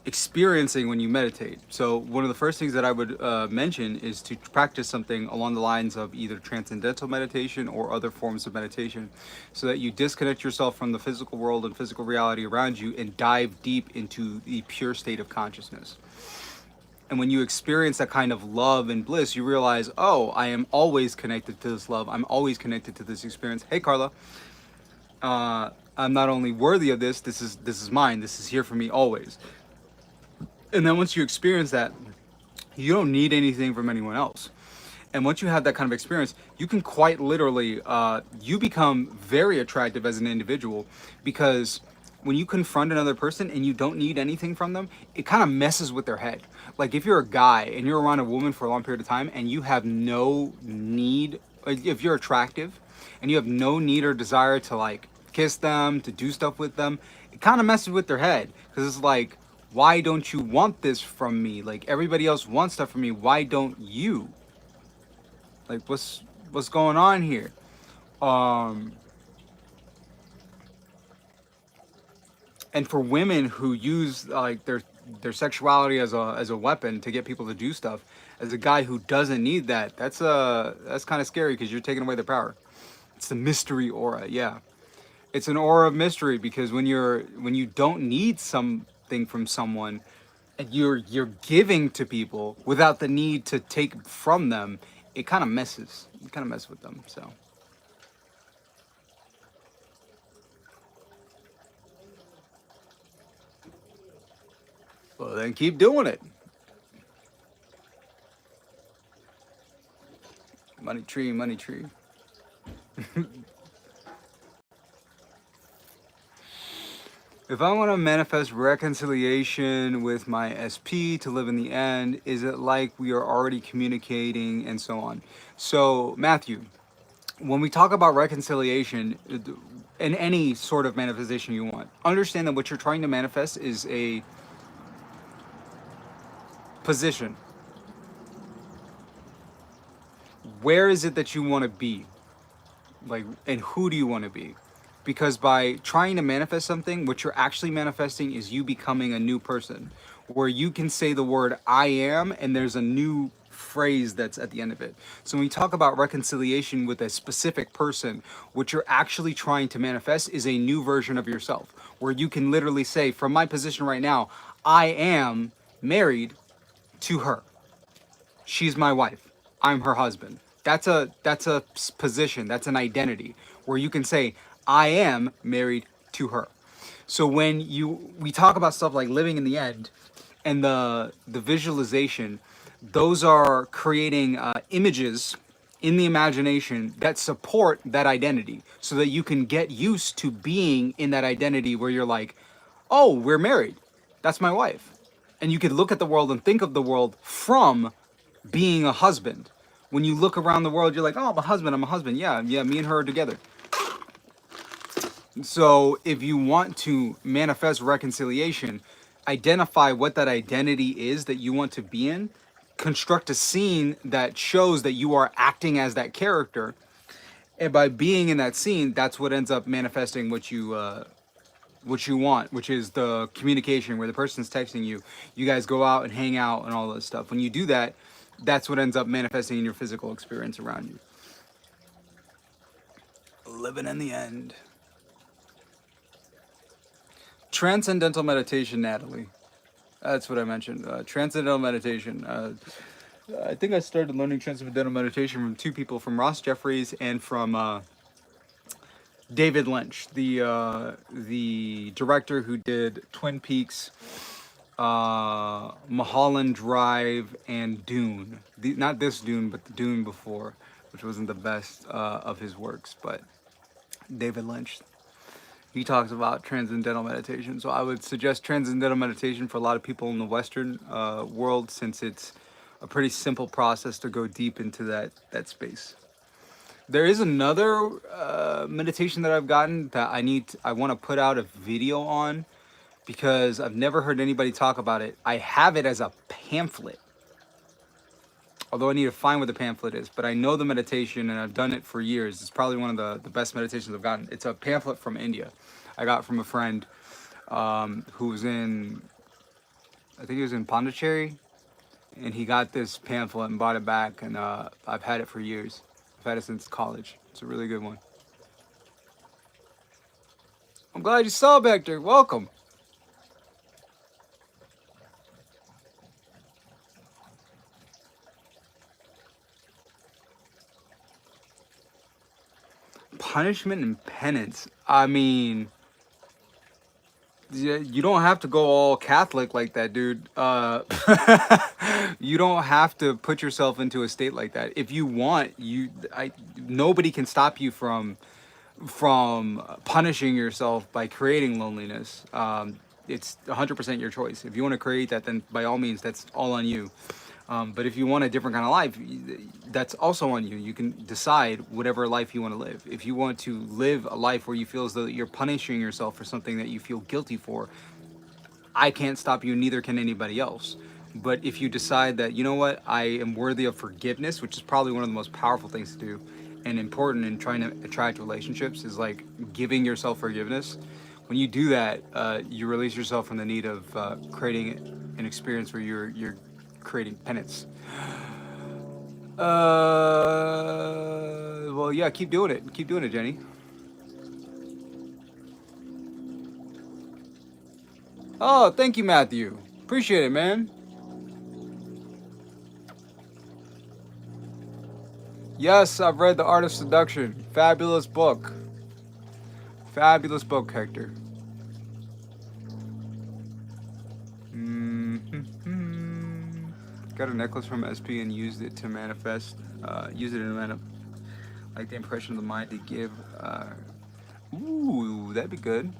A: experiencing when you meditate. So one of the first things that I would mention is to practice something along the lines of either transcendental meditation or other forms of meditation, so that you disconnect yourself from the physical world and physical reality around you and dive deep into the pure state of consciousness. And when you experience that kind of love and bliss, you realize, oh, I am always connected to this love. I'm always connected to this experience. Hey, Carla. I'm not only worthy of this, this is mine. This is here for me always. And then once you experience that, you don't need anything from anyone else. And once you have that kind of experience, you can quite literally, you become very attractive as an individual, because when you confront another person and you don't need anything from them, it kind of messes with their head. Like if you're a guy and you're around a woman for a long period of time and you have no need, if you're attractive and you have no need or desire to like kiss them, to do stuff with them, it kind of messes with their head, because it's like, why don't you want this from me? Like everybody else wants stuff from me. Why don't you? Like what's going on here? And for women who use like their sexuality as a weapon to get people to do stuff, as a guy who doesn't need that, that's kind of scary, because you're taking away their power. It's the mystery aura, yeah. It's an aura of mystery, because when you don't need something from someone and you're giving to people without the need to take from them, it kind of messes with them. So well, then keep doing it. Money tree, money tree. If I want to manifest reconciliation with my SP to live in the end, is it like we are already communicating and so on? So, Matthew, when we talk about reconciliation in any sort of manifestation you want, understand that what you're trying to manifest is a position. Where is it that you want to be? Like, and who do you want to be? Because by trying to manifest something, what you're actually manifesting is you becoming a new person, where you can say the word I am and there's a new phrase that's at the end of it. So when we talk about reconciliation with a specific person, what you're actually trying to manifest is a new version of yourself, where you can literally say, from my position right now, I am married to her. She's my wife. I'm her husband. That's a position, that's an identity, where you can say, I am married to her. So when we talk about stuff like living in the end and the visualization, those are creating images in the imagination that support that identity, so that you can get used to being in that identity where you're like, oh, we're married. That's my wife. And you could look at the world and think of the world from being a husband. When you look around the world, you're like, oh, I'm a husband. Yeah, me and her are together. So if you want to manifest reconciliation, identify what that identity is that you want to be in, construct a scene that shows that you are acting as that character, and by being in that scene, that's what ends up manifesting what you want, which is the communication where the person's texting you, you guys go out and hang out and all this stuff. When you do that, that's what ends up manifesting in your physical experience around you. Living in the end. Transcendental meditation, Natalie. That's what I mentioned. Transcendental meditation. I think I started learning transcendental meditation from two people, from Ross Jeffries and from David Lynch, the director who did Twin Peaks, Mulholland Drive, and Dune. Not this Dune, but the Dune before, which wasn't the best of his works. But David Lynch, he talks about transcendental meditation. So I would suggest transcendental meditation for a lot of people in the Western world, since it's a pretty simple process to go deep into that space. There is another meditation that I've gotten that I want to put out a video on, because I've never heard anybody talk about it. I have it as a pamphlet, although I need to find where the pamphlet is. But I know the meditation, and I've done it for years. It's probably one of the best meditations I've gotten. It's a pamphlet from India. I got from a friend who was in, I think he was in Pondicherry, and he got this pamphlet and bought it back, and I've had it for years. I've had it since college. It's a really good one. I'm glad you saw back there. Welcome. Punishment and penance. I mean, you don't have to go all Catholic like that, dude. You don't have to put yourself into a state like that. If you want, nobody can stop you from punishing yourself by creating loneliness. It's 100% your choice. If you want to create that, then by all means, that's all on you. But if you want a different kind of life, that's also on you. You can decide whatever life you want to live. If you want to live a life where you feel as though you're punishing yourself for something that you feel guilty for, I can't stop you, neither can anybody else. But if you decide that, you know what, I am worthy of forgiveness, which is probably one of the most powerful things to do and important in trying to attract relationships, is like giving yourself forgiveness. When you do that, you release yourself from the need of creating an experience where you're creating penance. Well, yeah, keep doing it. Keep doing it, Jenny. Oh, thank you, Matthew. Appreciate it, man. Yes, I've read The Art of Seduction. Fabulous book. Fabulous book, Hector. Got a necklace from SP and used it to manifest. Use it in like the impression of the mind to give. Ooh, that'd be good.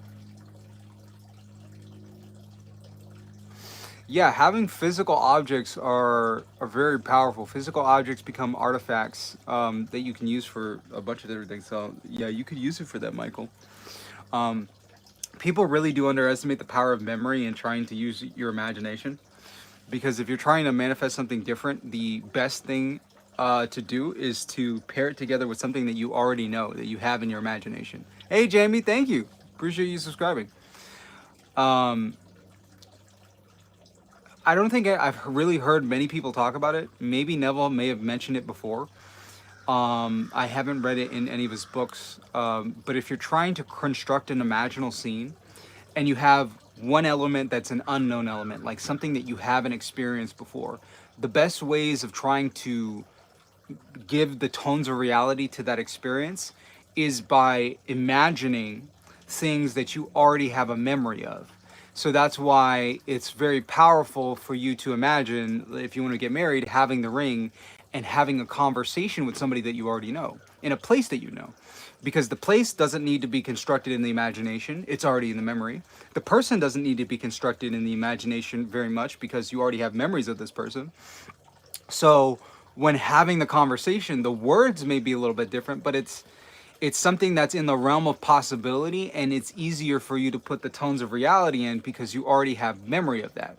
A: Yeah, having physical objects are very powerful. Physical objects become artifacts that you can use for a bunch of different things. So yeah, you could use it for that, Michael. People really do underestimate the power of memory and trying to use your imagination. Because if you're trying to manifest something different, the best thing to do is to pair it together with something that you already know, that you have in your imagination. Hey, Jamie, thank you. Appreciate you subscribing. I don't think I've really heard many people talk about it. Maybe Neville may have mentioned it before. I haven't read it in any of his books. But if you're trying to construct an imaginal scene and you have one element that's an unknown element, like something that you haven't experienced before, the best ways of trying to give the tones of reality to that experience is by imagining things that you already have a memory of. So that's why it's very powerful for you to imagine, if you want to get married, having the ring and having a conversation with somebody that you already know in a place that you know. Because the place doesn't need to be constructed in the imagination, it's already in the memory. The person doesn't need to be constructed in the imagination very much because you already have memories of this person. So when having the conversation, the words may be a little bit different, but it's something that's in the realm of possibility, and it's easier for you to put the tones of reality in because you already have memory of that.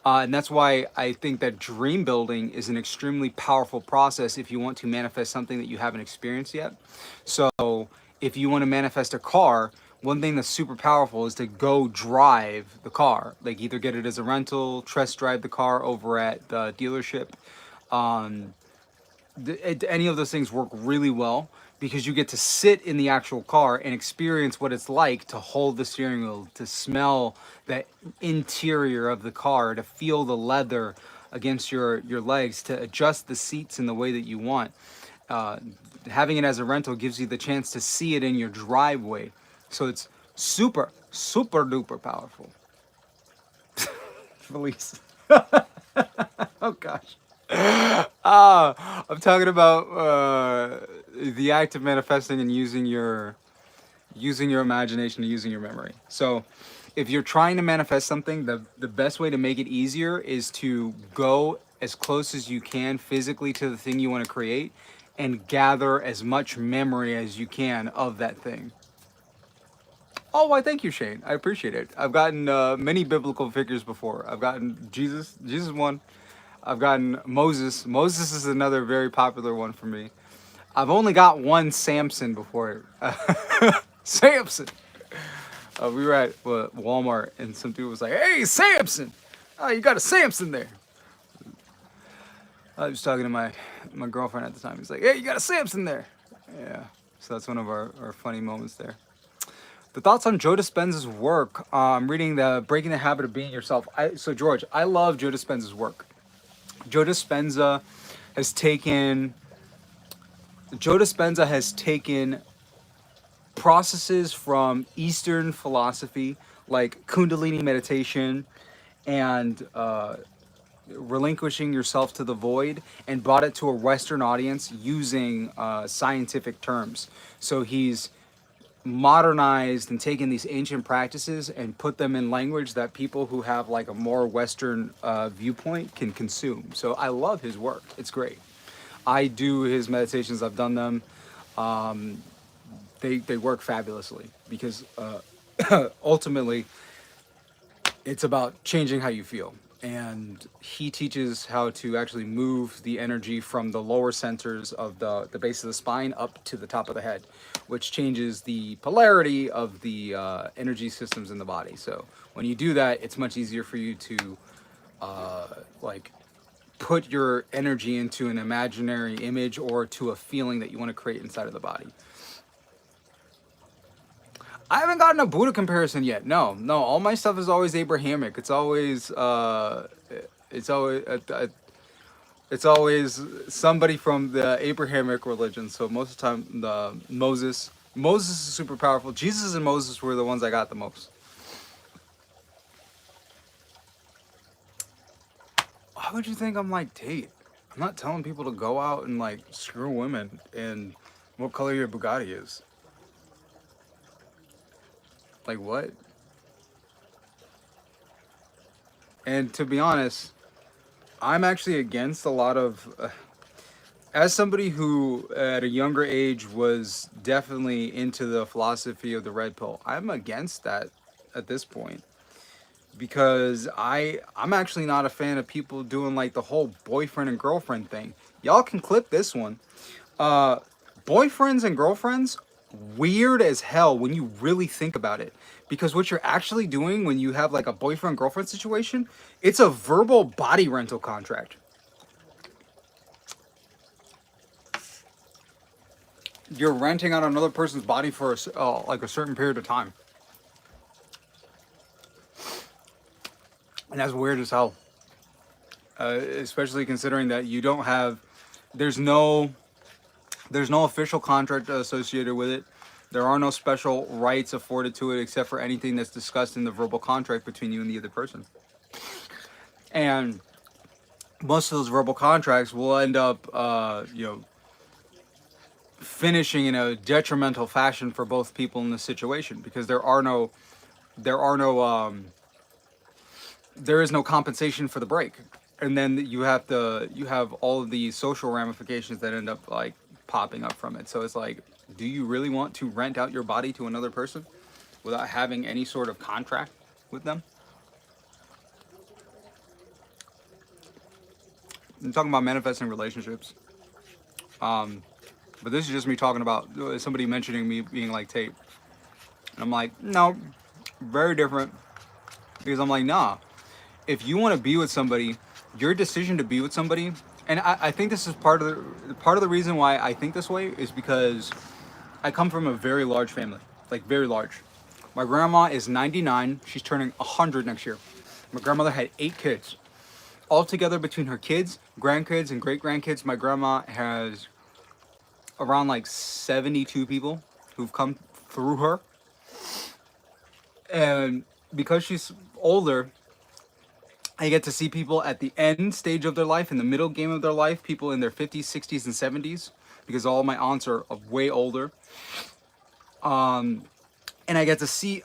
A: And that's why I think that dream building is an extremely powerful process if you want to manifest something that you haven't experienced yet. So if you want to manifest a car, one thing that's super powerful is to go drive the car. Like either get it as a rental, test drive the car over at the dealership. Any of those things work really well because you get to sit in the actual car and experience what it's like to hold the steering wheel, to smell the interior of the car, to feel the leather against your legs, to adjust the seats in the way that you want. having it as a rental gives you the chance to see it in your driveway. So it's super, super duper powerful. Release. Oh gosh. I'm talking about the act of manifesting and using your imagination and using your memory. So if you're trying to manifest something, the best way to make it easier is to go as close as you can physically to the thing you want to create and gather as much memory as you can of that thing. Oh, why, thank you, Shane. I appreciate it. I've gotten many biblical figures before. I've gotten Jesus one. I've gotten Moses. Moses is another very popular one for me. I've only got one Samson before. Samson! We were at Walmart and some dude was like, "Hey, Samson! Oh, you got a Samson there." I was talking to my girlfriend at the time. He's like, "Hey, you got a Samson there." Yeah, so that's one of our funny moments there. The thoughts on Joe Dispenza's work. I'm reading the Breaking the Habit of Being Yourself. So George, I love Joe Dispenza's work. Joe Dispenza has taken processes from Eastern philosophy like Kundalini meditation and relinquishing yourself to the void and brought it to a Western audience using scientific terms. So he's modernized and taken these ancient practices and put them in language that people who have like a more Western viewpoint can consume. So I love his work. It's great. I do his meditations. I've done them. They work fabulously because ultimately it's about changing how you feel. And he teaches how to actually move the energy from the lower centers of the base of the spine up to the top of the head, which changes the polarity of the energy systems in the body. So when you do that, it's much easier for you to like put your energy into an imaginary image or to a feeling that you want to create inside of the body. I haven't gotten a Buddha comparison yet. No. All my stuff is always Abrahamic. It's always somebody from the Abrahamic religion. So most of the time, Moses is super powerful. Jesus and Moses were the ones I got the most. Why would you think I'm like Tate? I'm not telling people to go out and like screw women and what color your Bugatti is. Like what? And to be honest, I'm actually against a lot of, as somebody who at a younger age was definitely into the philosophy of the red pill, I'm against that at this point. Because I'm actually not a fan of people doing like the whole boyfriend and girlfriend thing. Y'all can clip this one. Boyfriends and girlfriends, weird as hell when you really think about it. Because what you're actually doing when you have like a boyfriend-girlfriend situation, it's a verbal body rental contract. You're renting out another person's body for like a certain period of time. And that's weird as hell. Especially considering that you don't have, there's no official contract associated with it. There are no special rights afforded to it except for anything that's discussed in the verbal contract between you and the other person. And most of those verbal contracts will end up, finishing in a detrimental fashion for both people in the situation because there is no compensation for the break. And then you have all of the social ramifications that end up like popping up from it. So it's like, do you really want to rent out your body to another person without having any sort of contract with them? I'm talking about manifesting relationships. But this is just me talking about somebody mentioning me being like Tate. And I'm like, no, very different. Because I'm like, nah, if you want to be with somebody, your decision to be with somebody, and I think this is part of the reason why I think this way is because I come from a very large family, like very large. My grandma is 99. She's turning 100 next year. My grandmother had 8 kids. Altogether between her kids, grandkids, and great-grandkids, my grandma has around like 72 people who've come through her. And because she's older, I get to see people at the end stage of their life, in the middle game of their life, people in their 50s, 60s, and 70s, because all my aunts are way older. And I get to see,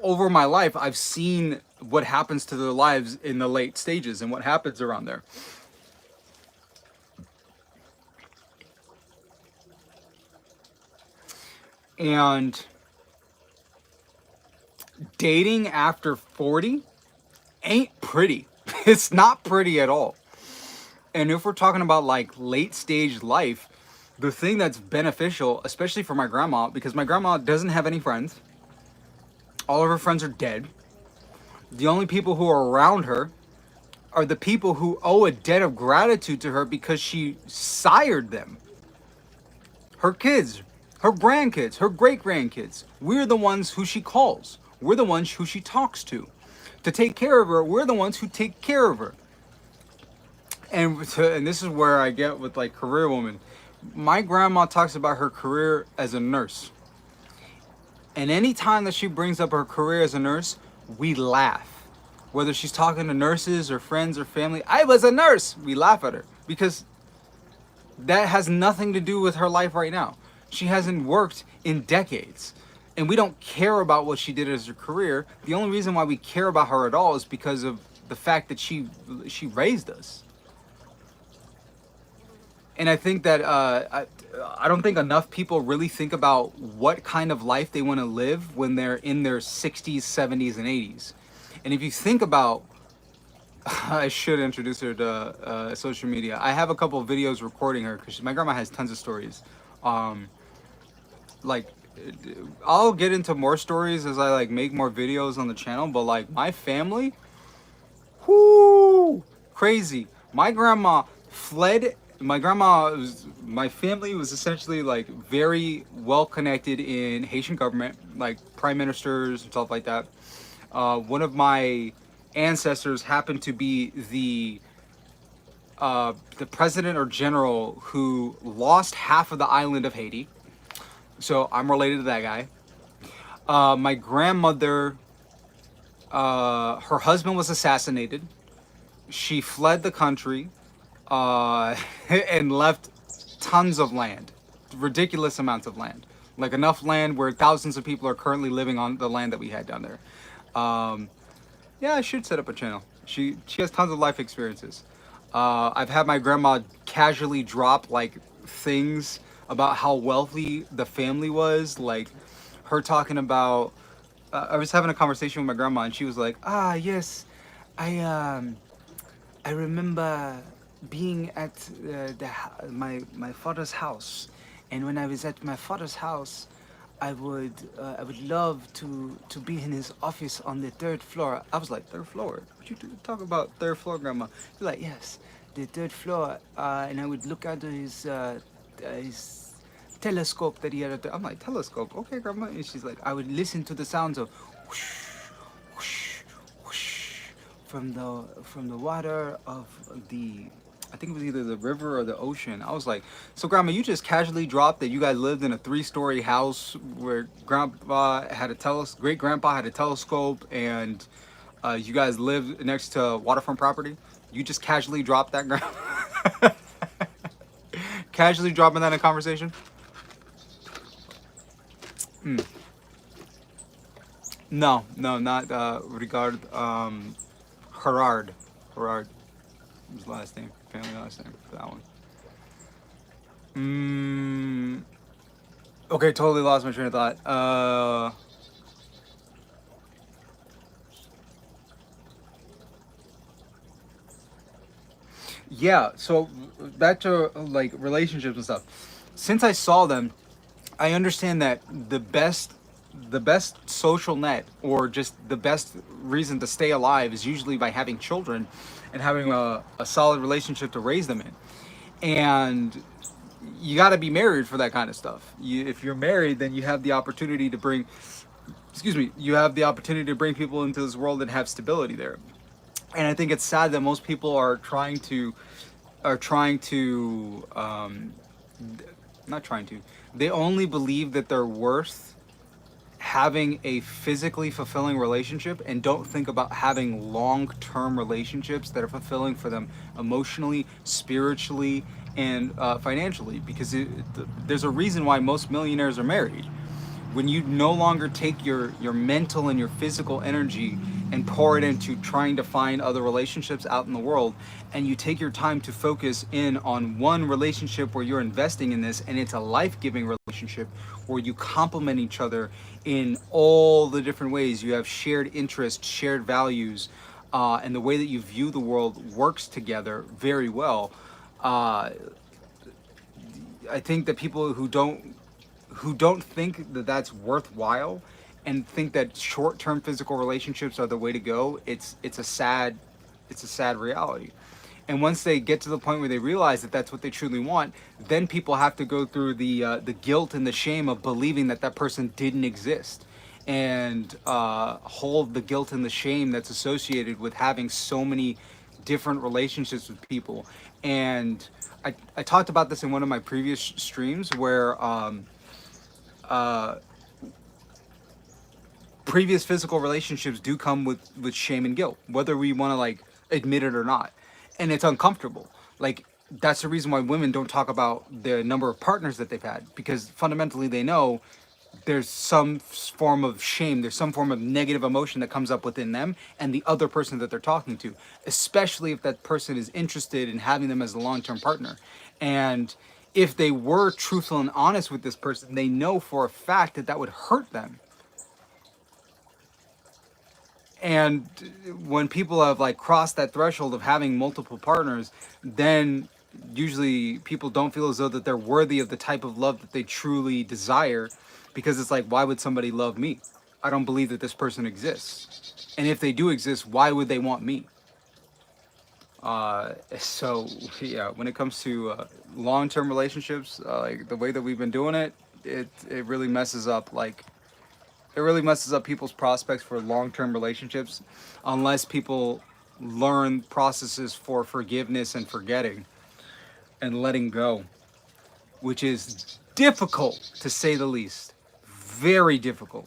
A: over my life, I've seen what happens to their lives in the late stages and what happens around there. And dating after 40 ain't pretty. It's not pretty at all. And if we're talking about like late stage life, the thing that's beneficial, especially for my grandma, because my grandma doesn't have any friends. All of her friends are dead. The only people who are around her are the people who owe a debt of gratitude to her because she sired them. Her kids, her grandkids, her great-grandkids. We're the ones who she calls. We're the ones who she talks to. To take care of her, we're the ones who take care of her. And this is where I get with like career woman. My grandma talks about her career as a nurse. And any time that she brings up her career as a nurse, we laugh. Whether she's talking to nurses or friends or family, I was a nurse. We laugh at her because that has nothing to do with her life right now. She hasn't worked in decades. And we don't care about what she did as her career. The only reason why we care about her at all is because of the fact that she raised us. And I think that I don't think enough people really think about what kind of life they want to live when they're in their 60s, 70s, and 80s. And if you think about, I should introduce her to social media. I have a couple of videos recording her because my grandma has tons of stories. Like, I'll get into more stories as I like make more videos on the channel. But like my family, whoo, crazy. My grandma fled. My family was essentially like very well connected in Haitian government, like prime ministers and stuff like that. One of my ancestors happened to be the president or general who lost half of the island of Haiti. So I'm related to that guy. My grandmother, her husband was assassinated. She fled the country. And left tons of land, ridiculous amounts of land, like enough land where thousands of people are currently living on the land that we had down there. Yeah, I should set up a channel. She has tons of life experiences. I've had my grandma casually drop like things about how wealthy the family was, like her talking about. I was having a conversation with my grandma, and she was like, "Ah, yes, I remember being at my father's house, and when I was at my father's house, I would love to be in his office on the 3rd floor." I was like, 3rd floor? What you talk about 3rd floor, grandma? She's like, yes, the 3rd floor, and I would look out of his telescope that he had. I'm like, telescope? Okay, grandma. And she's like, I would listen to the sounds of whoosh, whoosh, whoosh from the water of the. I think it was either the river or the ocean. I was like, so grandma, you just casually dropped that you guys lived in a 3-story house where grandpa had great grandpa had a telescope, and you guys lived next to waterfront property? You just casually dropped that, grandma? Casually dropping that in conversation? No, not regard. Gerard was the last name. Family last name for that one. Okay, totally lost my train of thought. Yeah, so back to like relationships and stuff. Since I saw them, I understand that the best social net, or just the best reason to stay alive, is usually by having children and having a solid relationship to raise them in. And you got to be married for that kind of stuff. If you're married, then you have the opportunity to bring, you have the opportunity to bring people into this world and have stability there. And I think it's sad that most people are trying to not trying to. They only believe that they're worth having a physically fulfilling relationship and don't think about having long-term relationships that are fulfilling for them emotionally, spiritually, and financially. Because there's a reason why most millionaires are married. When you no longer take your mental and your physical energy and pour it into trying to find other relationships out in the world, and you take your time to focus in on one relationship where you're investing in this, and it's a life-giving relationship where you complement each other in all the different ways. You have shared interests, shared values, and the way that you view the world works together very well. uh, I think that people who don't think that that's worthwhile and think that short-term physical relationships are the way to go, it's a sad reality. And once they get to the point where they realize that that's what they truly want, then people have to go through the guilt and the shame of believing that that person didn't exist, and hold the guilt and the shame that's associated with having so many different relationships with people. And I talked about this in one of my previous streams where uh, previous physical relationships do come with shame and guilt, whether we want to like admit it or not, and it's uncomfortable. Like, that's the reason why women don't talk about the number of partners that they've had, because fundamentally they know there's some form of shame, there's some form of negative emotion that comes up within them and the other person that they're talking to, especially if that person is interested in having them as a long-term partner. And if they were truthful and honest with this person, they know for a fact that that would hurt them. And when people have like crossed that threshold of having multiple partners, then usually people don't feel as though that they're worthy of the type of love that they truly desire, because it's like, why would somebody love me? I don't believe that this person exists, and if they do exist, why would they want me? So yeah, when it comes to long-term relationships, like the way that we've been doing it, it really messes up, like it really messes up people's prospects for long-term relationships, unless people learn processes for forgiveness and forgetting and letting go, which is difficult to say the least. Very difficult.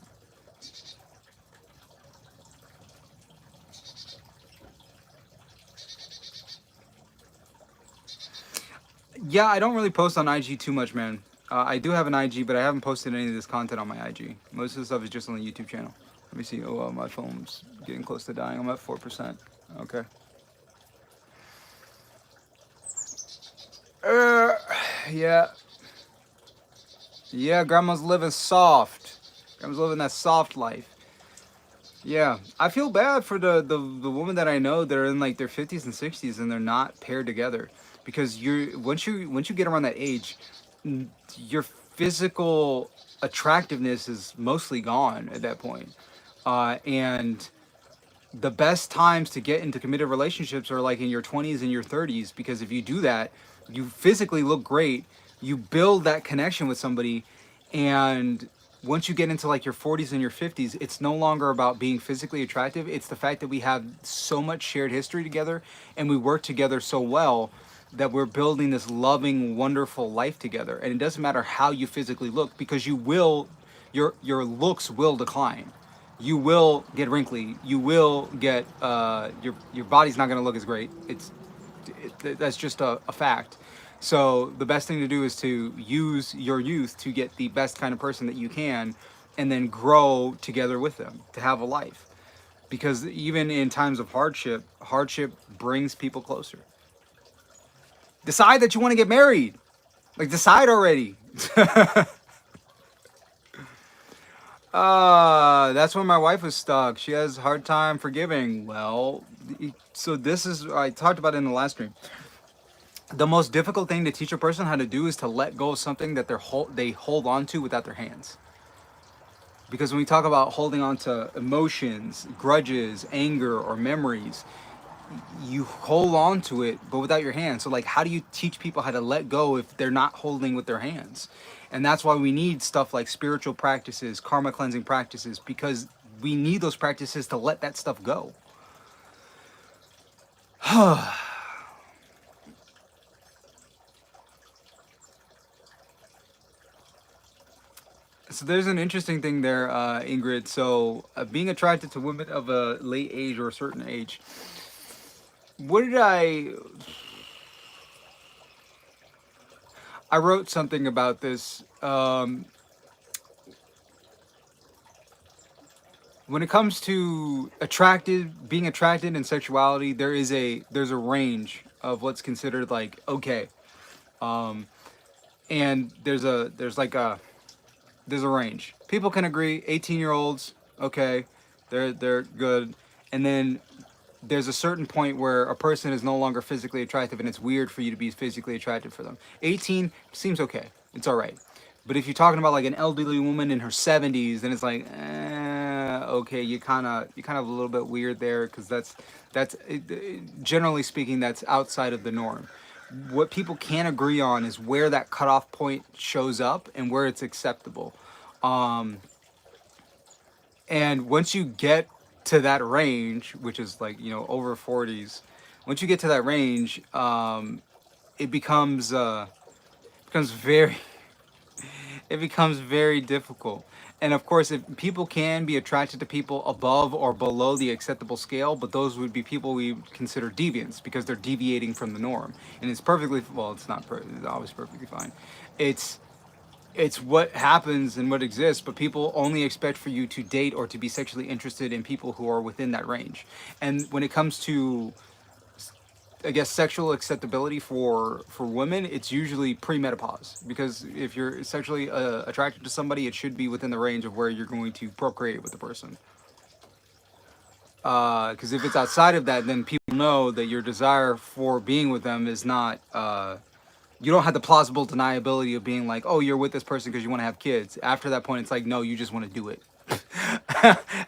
A: Yeah, I don't really post on IG too much, man. I do have an IG, but I haven't posted any of this content on my IG. Most of the stuff is just on the YouTube channel. Let me see. Oh, my phone's getting close to dying. I'm at 4%. Okay. Uh, yeah. Yeah, grandma's living soft. Grandma's living that soft life. Yeah, I feel bad for the women that I know that are in like their 50s and 60s and they're not paired together, because once you get around that age, your physical attractiveness is mostly gone at that point. And the best times to get into committed relationships are like in your 20s and your 30s, because if you do that, you physically look great, you build that connection with somebody, and once you get into like your 40s and your 50s, it's no longer about being physically attractive. It's the fact that we have so much shared history together and we work together so well that we're building this loving, wonderful life together. And it doesn't matter how you physically look, because your looks will decline. You will get wrinkly. You will get your body's not going to look as great. That's just a fact. So the best thing to do is to use your youth to get the best kind of person that you can, and then grow together with them to have a life. Because even in times of hardship brings people closer. Decide that you want to get married. Like, decide already. That's when my wife was stuck. She has a hard time forgiving. Well, so this is, I talked about it in the last stream. The most difficult thing to teach a person how to do is to let go of something that they hold on to without their hands. Because when we talk about holding on to emotions, grudges, anger, or memories, you hold on to it, but without your hands. So like, how do you teach people how to let go if they're not holding with their hands? And that's why we need stuff like spiritual practices, karma cleansing practices, because we need those practices to let that stuff go. So there's an interesting thing there, Ingrid. So being attracted to women of a late age or a certain age. What did I wrote something about this. When it comes to being attracted in sexuality, there's a range of what's considered like okay, and there's a range. People can agree. 18-year-olds, okay, they're good, and then there's a certain point where a person is no longer physically attractive, and it's weird for you to be physically attracted for them. 18 seems okay. It's all right. But if you're talking about like an elderly woman in her 70s, then it's like, okay, you kind of a little bit weird there, because generally speaking, that's outside of the norm. What people can't agree on is where that cutoff point shows up and where it's acceptable. And once you get to that range, which is like, over 40s, once you get to that range, it becomes very it becomes very difficult. And of course, if people can be attracted to people above or below the acceptable scale, but those would be people we consider deviants because they're deviating from the norm. And it's perfectly, well, it's not, it's always perfectly fine. It's what happens and what exists, but people only expect for you to date or to be sexually interested in people who are within that range. And when it comes to, I guess, sexual acceptability for women, it's usually pre-menopause, because if you're sexually attracted to somebody, it should be within the range of where you're going to procreate with the person. Because if it's outside of that, then people know that your desire for being with them is not, you don't have the plausible deniability of being like, oh, you're with this person because you want to have kids. After that point, it's like, no, you just want to do it.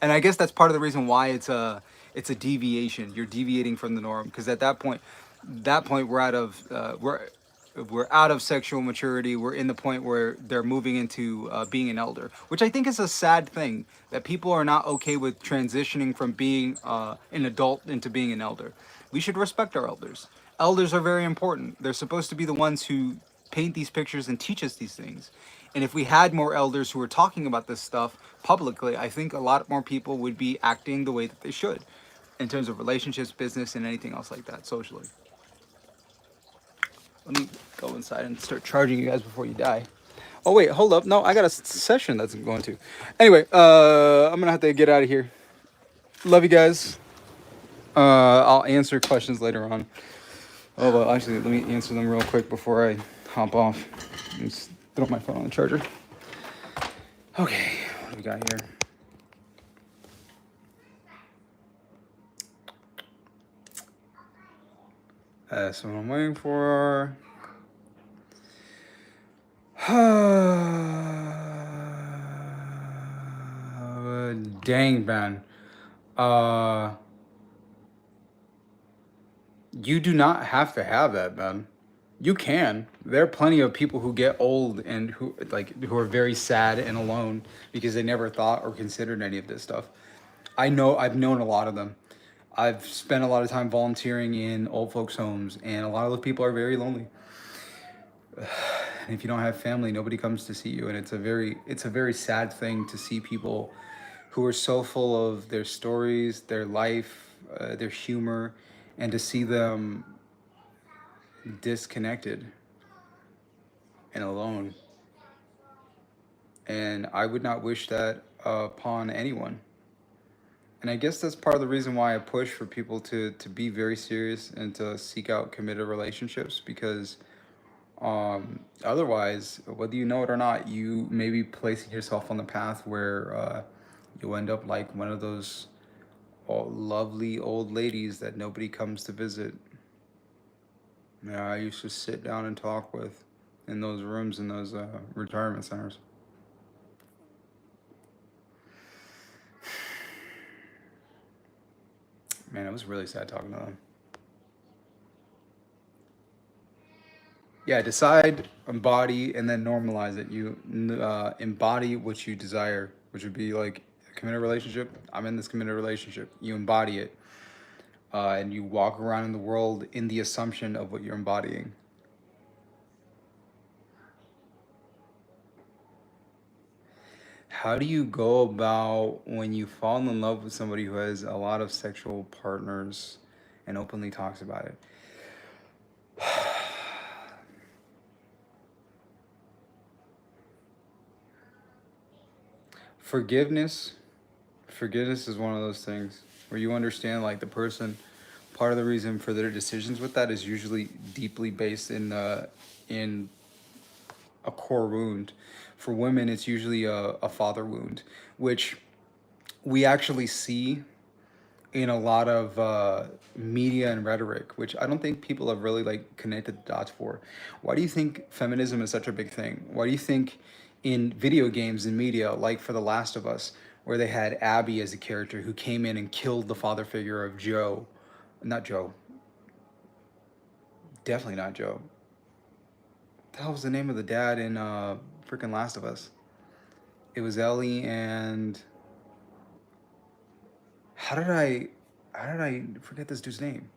A: And I guess that's part of the reason why it's a deviation. You're deviating from the norm, because at that point we're out of sexual maturity. We're in the point where they're moving into being an elder, which I think is a sad thing, that people are not okay with transitioning from being an adult into being an elder. We should respect our elders. Elders are very important. They're supposed to be the ones who paint these pictures and teach us these things. And if we had more elders who were talking about this stuff publicly, I think a lot more people would be acting the way that they should in terms of relationships, business, and anything else like that socially. Let me go inside and start charging you guys before you die. Oh, wait, hold up. No, I got a session that's going to. Anyway, I'm going to have to get out of here. Love you guys. I'll answer questions later on. Oh, well, actually, let me answer them real quick before I hop off. Just throw my phone on the charger. Okay, what do we got here? That's what I'm waiting for. Dang, man. You do not have to have that, man. You can. There are plenty of people who get old and who are very sad and alone because they never thought or considered any of this stuff. I've known a lot of them. I've spent a lot of time volunteering in old folks' homes, and a lot of those people are very lonely. And if you don't have family, nobody comes to see you, and it's a very sad thing to see people who are so full of their stories, their life, their humor, and to see them disconnected and alone. And I would not wish that upon anyone. And I guess that's part of the reason why I push for people to be very serious and to seek out committed relationships, because otherwise, whether you know it or not, you may be placing yourself on the path where you'll end up like one of those lovely old ladies that nobody comes to visit. Yeah, I used to sit down and talk with in those rooms in those retirement centers. Man, it was really sad talking to them. Yeah, decide, embody, and then normalize it. You embody what you desire, which would be like a committed relationship. I'm in this committed relationship. You embody it. And you walk around in the world in the assumption of what you're embodying. How do you go about when you fall in love with somebody who has a lot of sexual partners and openly talks about it? Forgiveness. Forgiveness is one of those things where you understand like the person, part of the reason for their decisions with that is usually deeply based in a core wound. For women, it's usually a father wound, which we actually see in a lot of media and rhetoric, which I don't think people have really like connected the dots for. Why do you think feminism is such a big thing? Why do you think in video games and media, like for The Last of Us, where they had Abby as a character who came in and killed the father figure of Joe, not Joe, definitely not Joe. What the hell was the name of the dad in freaking Last of Us? It was Ellie and how did I forget this dude's name?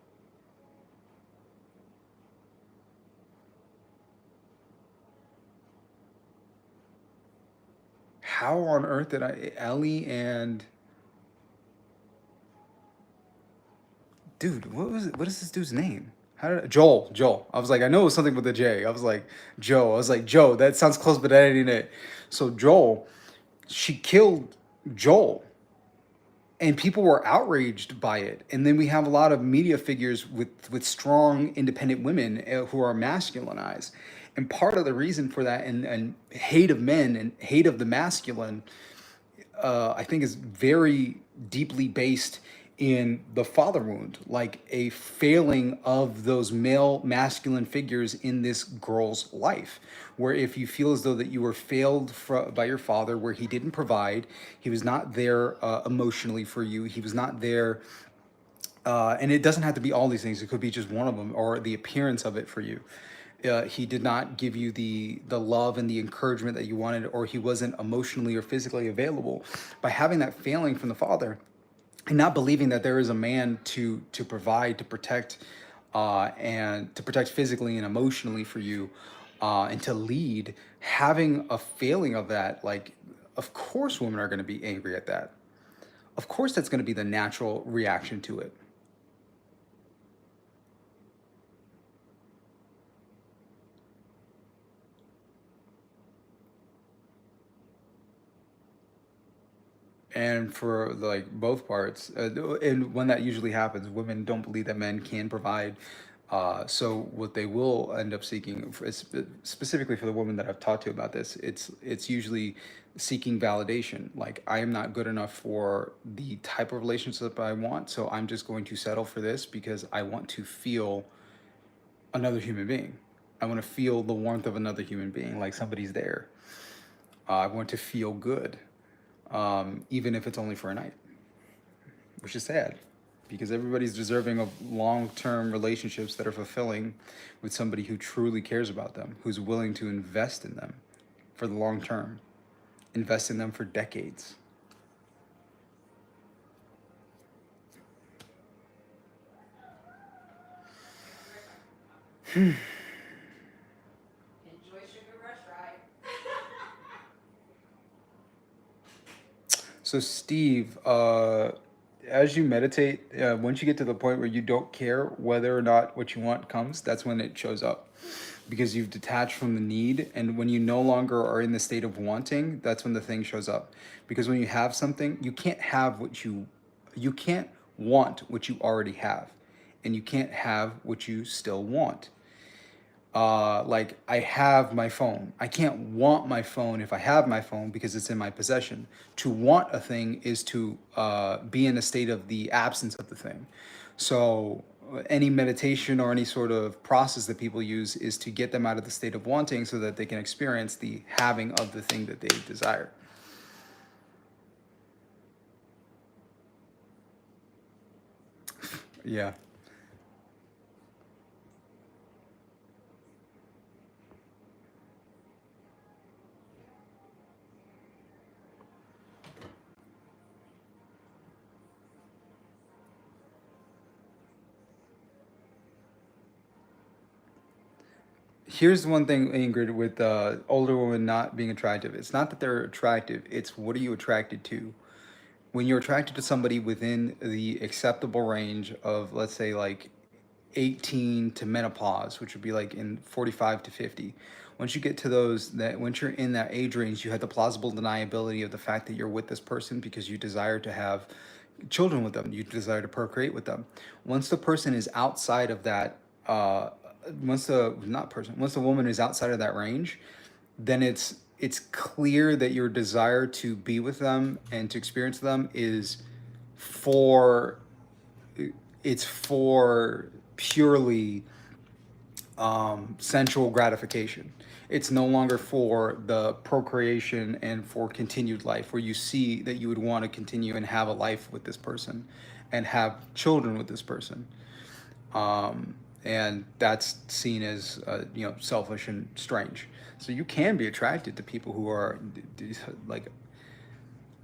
A: How on earth did I Ellie and dude, what was it? What is this dude's name? How did Joel. I was like, I know it was something with a J. I was like, Joe. I was like, Joe, that sounds close, but that ain't it. So Joel, she killed Joel. And people were outraged by it. And then we have a lot of media figures with strong independent women who are masculinized. And part of the reason for that and hate of men and hate of the masculine, I think is very deeply based in the father wound, like a failing of those male masculine figures in this girl's life. Where if you feel as though that you were failed by your father, where he didn't provide, he was not there emotionally for you, he was not there and it doesn't have to be all these things. It could be just one of them, or the appearance of it for you. He did not give you the love and the encouragement that you wanted, or he wasn't emotionally or physically available. By having that failing from the father, and not believing that there is a man to provide, to protect, and to protect physically and emotionally for you, and to lead, having a failing of that, like, of course, women are going to be angry at that. Of course, that's going to be the natural reaction to it. And for like both parts, and when that usually happens, women don't believe that men can provide. So what they will end up seeking, specifically for the women that I've talked to about this, it's usually seeking validation. Like, I am not good enough for the type of relationship I want, so I'm just going to settle for this because I want to feel another human being. I want to feel the warmth of another human being, like somebody's there. I want to feel good, even if it's only for a night, which is sad because everybody's deserving of long-term relationships that are fulfilling with somebody who truly cares about them, who's willing to invest in them for the long term, invest in them for decades. So Steve, as you meditate, once you get to the point where you don't care whether or not what you want comes, that's when it shows up. Because you've detached from the need, and when you no longer are in the state of wanting, that's when the thing shows up. Because when you have something, you can't have you can't want what you already have, and you can't have what you still want. Like, I have my phone. I can't want my phone if I have my phone because it's in my possession. To want a thing is to be in a state of the absence of the thing. So any meditation or any sort of process that people use is to get them out of the state of wanting so that they can experience the having of the thing that they desire. Yeah. Here's one thing, Ingrid, with older women not being attractive. It's not that they're attractive. It's what are you attracted to? When you're attracted to somebody within the acceptable range of, let's say, like 18 to menopause, which would be like in 45 to 50. Once you get to those, that once you're in that age range, you have the plausible deniability of the fact that you're with this person because you desire to have children with them, you desire to procreate with them. Once the person is outside of that, once the not person, once the woman is outside of that range, then it's clear that your desire to be with them and to experience them is for it's for purely sensual gratification. It's no longer for the procreation and for continued life, where you see that you would want to continue and have a life with this person and have children with this person. And that's seen as selfish and strange. So you can be attracted to people who are like,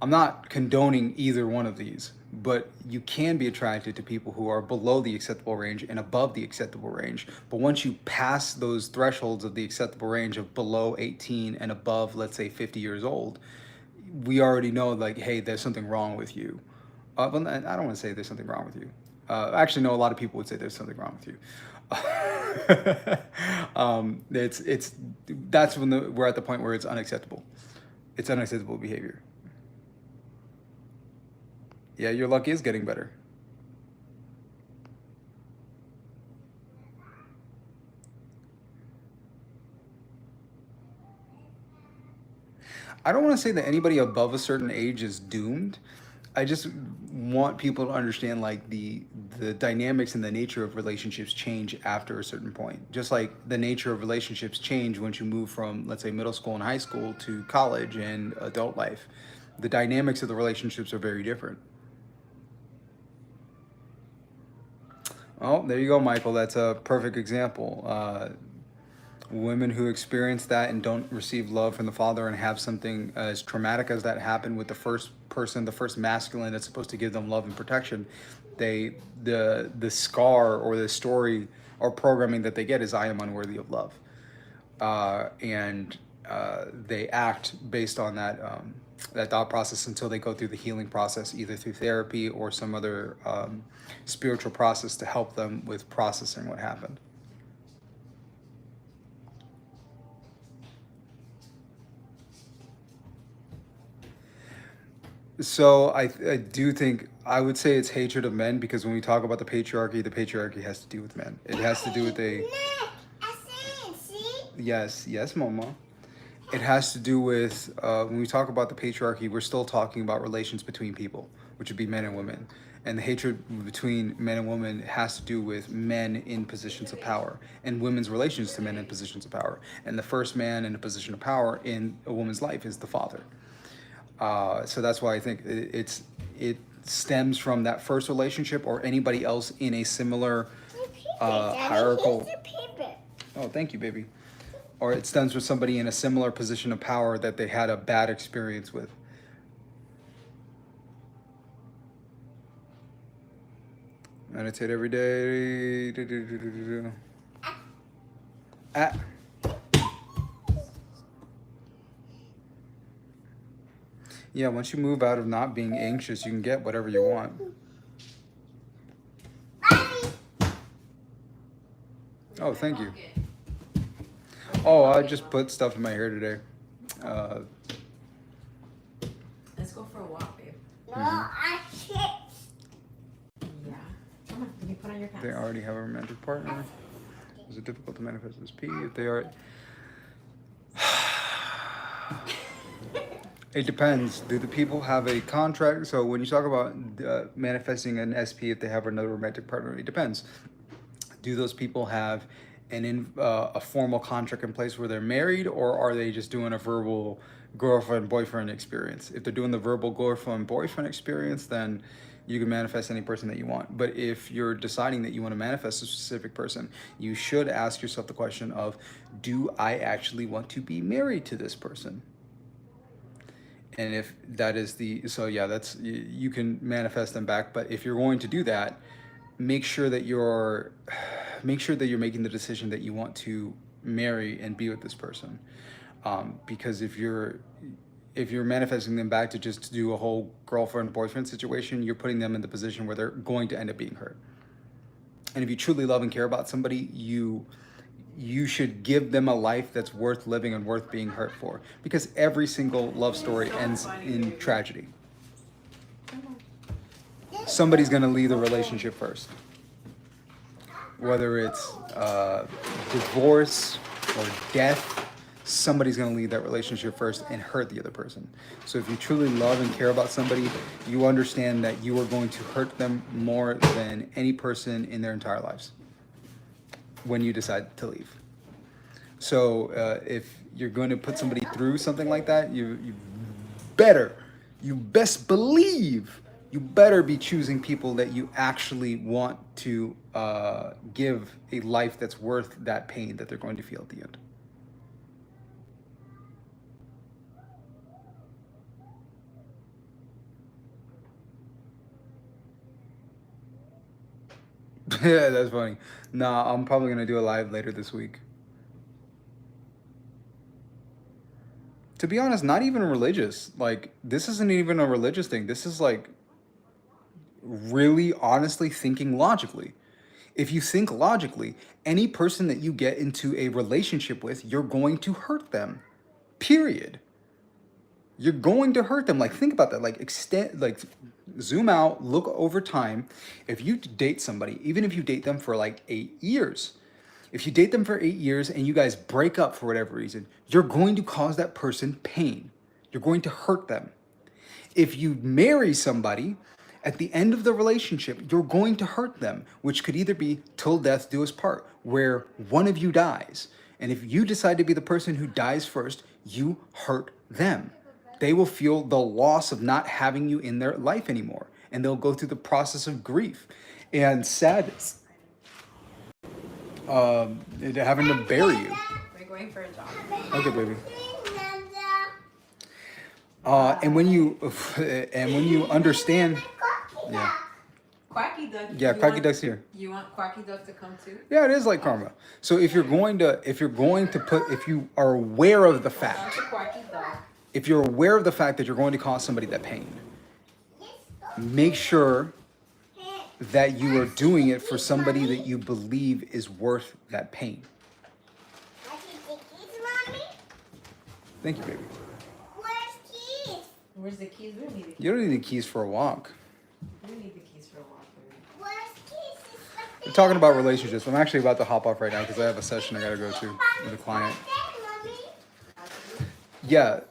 A: I'm not condoning either one of these, but you can be attracted to people who are below the acceptable range and above the acceptable range. But once you pass those thresholds of the acceptable range of below 18 and above, let's say 50 years old, we already know, like, hey, there's something wrong with you. Well, I don't want to say there's something wrong with you. Actually, no, a lot of people would say there's something wrong with you. It's that's when we're at the point where it's unacceptable. It's unacceptable behavior. Yeah, your luck is getting better. I don't want to say that anybody above a certain age is doomed. I just want people to understand, like, the dynamics and the nature of relationships change after a certain point. Just like the nature of relationships change once you move from, let's say, middle school and high school to college and adult life. The dynamics of the relationships are very different. Oh, there you go, Michael. That's a perfect example. Women who experience that and don't receive love from the father and have something as traumatic as that happen with the first person, the first masculine that's supposed to give them love and protection, the scar or the story or programming that they get is, I am unworthy of love. And they act based on that thought process until they go through the healing process, either through therapy or some other spiritual process to help them with processing what happened. So I do think, I would say it's hatred of men, because when we talk about the patriarchy has to do with men. It has to do with yes, Mama. It has to do with, when we talk about the patriarchy, we're still talking about relations between people, which would be men and women. And the hatred between men and women has to do with men in positions of power and women's relations to men in positions of power. And the first man in a position of power in a woman's life is the father. So that's why I think it stems from that first relationship or anybody else in a similar hierarchical. Oh, thank you, baby. Or it stems from somebody in a similar position of power that they had a bad experience with. Meditate every day. Yeah, once you move out of not being anxious, you can get whatever you want. Oh, thank you. Oh, I just put stuff in my hair today.
C: Let's go for a walk, babe.
B: No, I can't.
C: Yeah. Come on, can you put on your pants?
A: They already have a romantic partner. Is it difficult to manifest this P if they are? It depends. Do the people have a contract? So when you talk about manifesting an SP if they have another romantic partner, it depends. Do those people have a formal contract in place where they're married, or are they just doing a verbal girlfriend-boyfriend experience? If they're doing the verbal girlfriend-boyfriend experience, then you can manifest any person that you want. But if you're deciding that you want to manifest a specific person, you should ask yourself the question of, do I actually want to be married to this person? And if that is that's, you can manifest them back. But if you're going to do that, make sure that you're making the decision that you want to marry and be with this person. Because if you're manifesting them back to just do a whole girlfriend-boyfriend situation, you're putting them in the position where they're going to end up being hurt. And if you truly love and care about somebody, you should give them a life that's worth living and worth being hurt for. Because every single love story ends in tragedy. Somebody's going to leave the relationship first. Whether it's divorce or death, somebody's going to leave that relationship first and hurt the other person. So if you truly love and care about somebody, you understand that you are going to hurt them more than any person in their entire lives when you decide to leave. So if you're going to put somebody through something like that, you best believe you better be choosing people that you actually want to give a life that's worth that pain that they're going to feel at the end. Yeah, that's funny. Nah, I'm probably gonna do a live later this week. To be honest, not even religious. Like, this isn't even a religious thing. This is like really honestly thinking logically. If you think logically, any person that you get into a relationship with, you're going to hurt them. Period. You're going to hurt them. Like, think about that. Like, zoom out, look over time. If you date somebody, even if you date them for like 8 years, if you date them for 8 years and you guys break up for whatever reason, you're going to cause that person pain. You're going to hurt them. If you marry somebody, at the end of the relationship, you're going to hurt them, which could either be till death do us part, where one of you dies. And if you decide to be the person who dies first, you hurt them. They will feel the loss of not having you in their life anymore. And they'll go through the process of grief and sadness, having to bury you.
C: We're going for a jog.
A: Okay, baby. And when you understand, yeah,
C: Quacky Duck.
A: yeah, Quacky Duck's here.
C: You want Quacky Duck to come too?
A: Yeah, it is like karma. So if you are aware of the fact,
C: Quacky Duck.
A: if you're aware of the fact that you're going to cause somebody that pain, make sure that you are doing it for somebody that you believe is worth that pain. Thank you, baby.
C: Where's the keys? We don't need the keys.
A: You don't need the keys for a walk.
C: We don't need the keys for a walk, baby.
A: We're talking about relationships. I'm actually about to hop off right now because I have a session I gotta go to with a client. Yeah,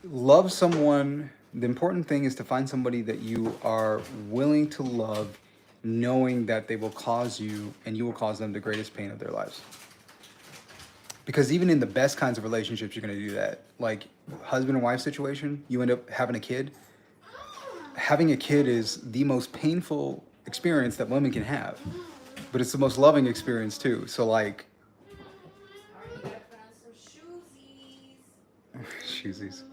A: love someone. The important thing is to find somebody that you are willing to love, knowing that they will cause you and you will cause them the greatest pain of their lives. Because even in the best kinds of relationships, you're going to do that. Like husband and wife situation, you end up having a kid. Having a kid is the most painful experience that women can have. But it's the most loving experience too. So like... Shoesies.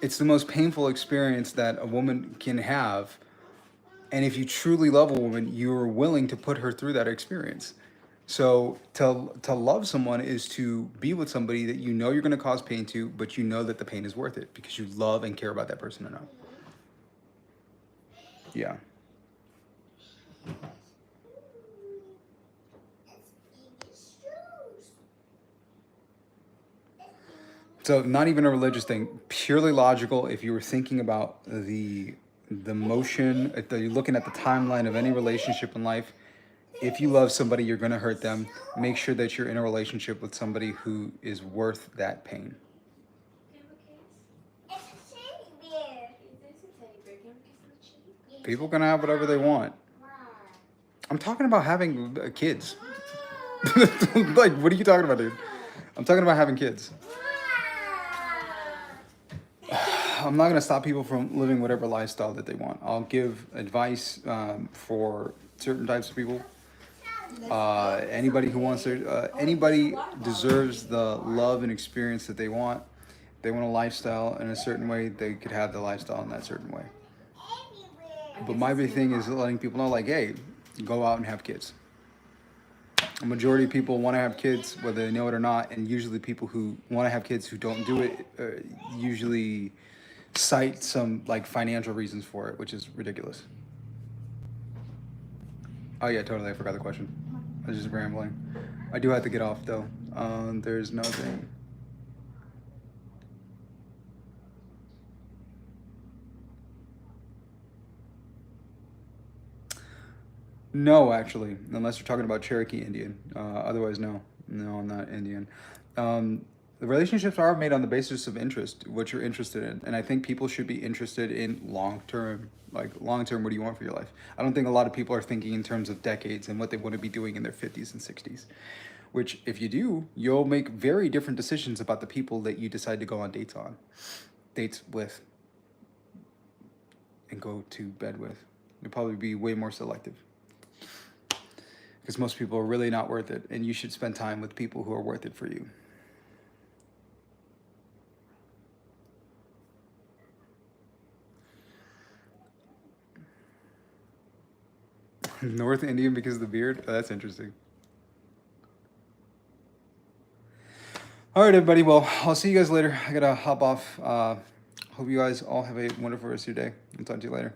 A: It's the most painful experience that a woman can have. And if you truly love a woman, you're willing to put her through that experience. So to love someone is to be with somebody that you know you're going to cause pain to, but you know that the pain is worth it because you love and care about that person enough. Yeah. So not even a religious thing, purely logical. If you were thinking about the motion, if you're looking at the timeline of any relationship in life, if you love somebody, you're going to hurt them. Make sure that you're in a relationship with somebody who is worth that pain. People can have whatever they want. I'm talking about having kids. Like, what are you talking about, dude? I'm talking about having kids. I'm not going to stop people from living whatever lifestyle that they want. I'll give advice for certain types of people. Anybody who wants to, anybody deserves the love and experience that they want. They want a lifestyle in a certain way, they could have the lifestyle in that certain way. But my big thing is letting people know, like, hey, go out and have kids. A majority of people want to have kids, whether they know it or not, and usually people who want to have kids who don't do it usually cite some like financial reasons for it, which is ridiculous. Oh yeah, totally. I forgot the question. I was just rambling. I do have to get off though. There's nothing. No, actually, unless you're talking about Cherokee Indian. Otherwise, no. No, I'm not Indian. The relationships are made on the basis of interest, what you're interested in. And I think people should be interested in long-term, like long-term, what do you want for your life? I don't think a lot of people are thinking in terms of decades and what they want to be doing in their 50s and 60s. Which, if you do, you'll make very different decisions about the people that you decide to go on dates with, and go to bed with. You'll probably be way more selective. Because most people are really not worth it, and you should spend time with people who are worth it for you. North Indian because of the beard? Oh, that's interesting. All right, everybody. Well, I'll see you guys later. I gotta hop off. Hope you guys all have a wonderful rest of your day. I'll talk to you later.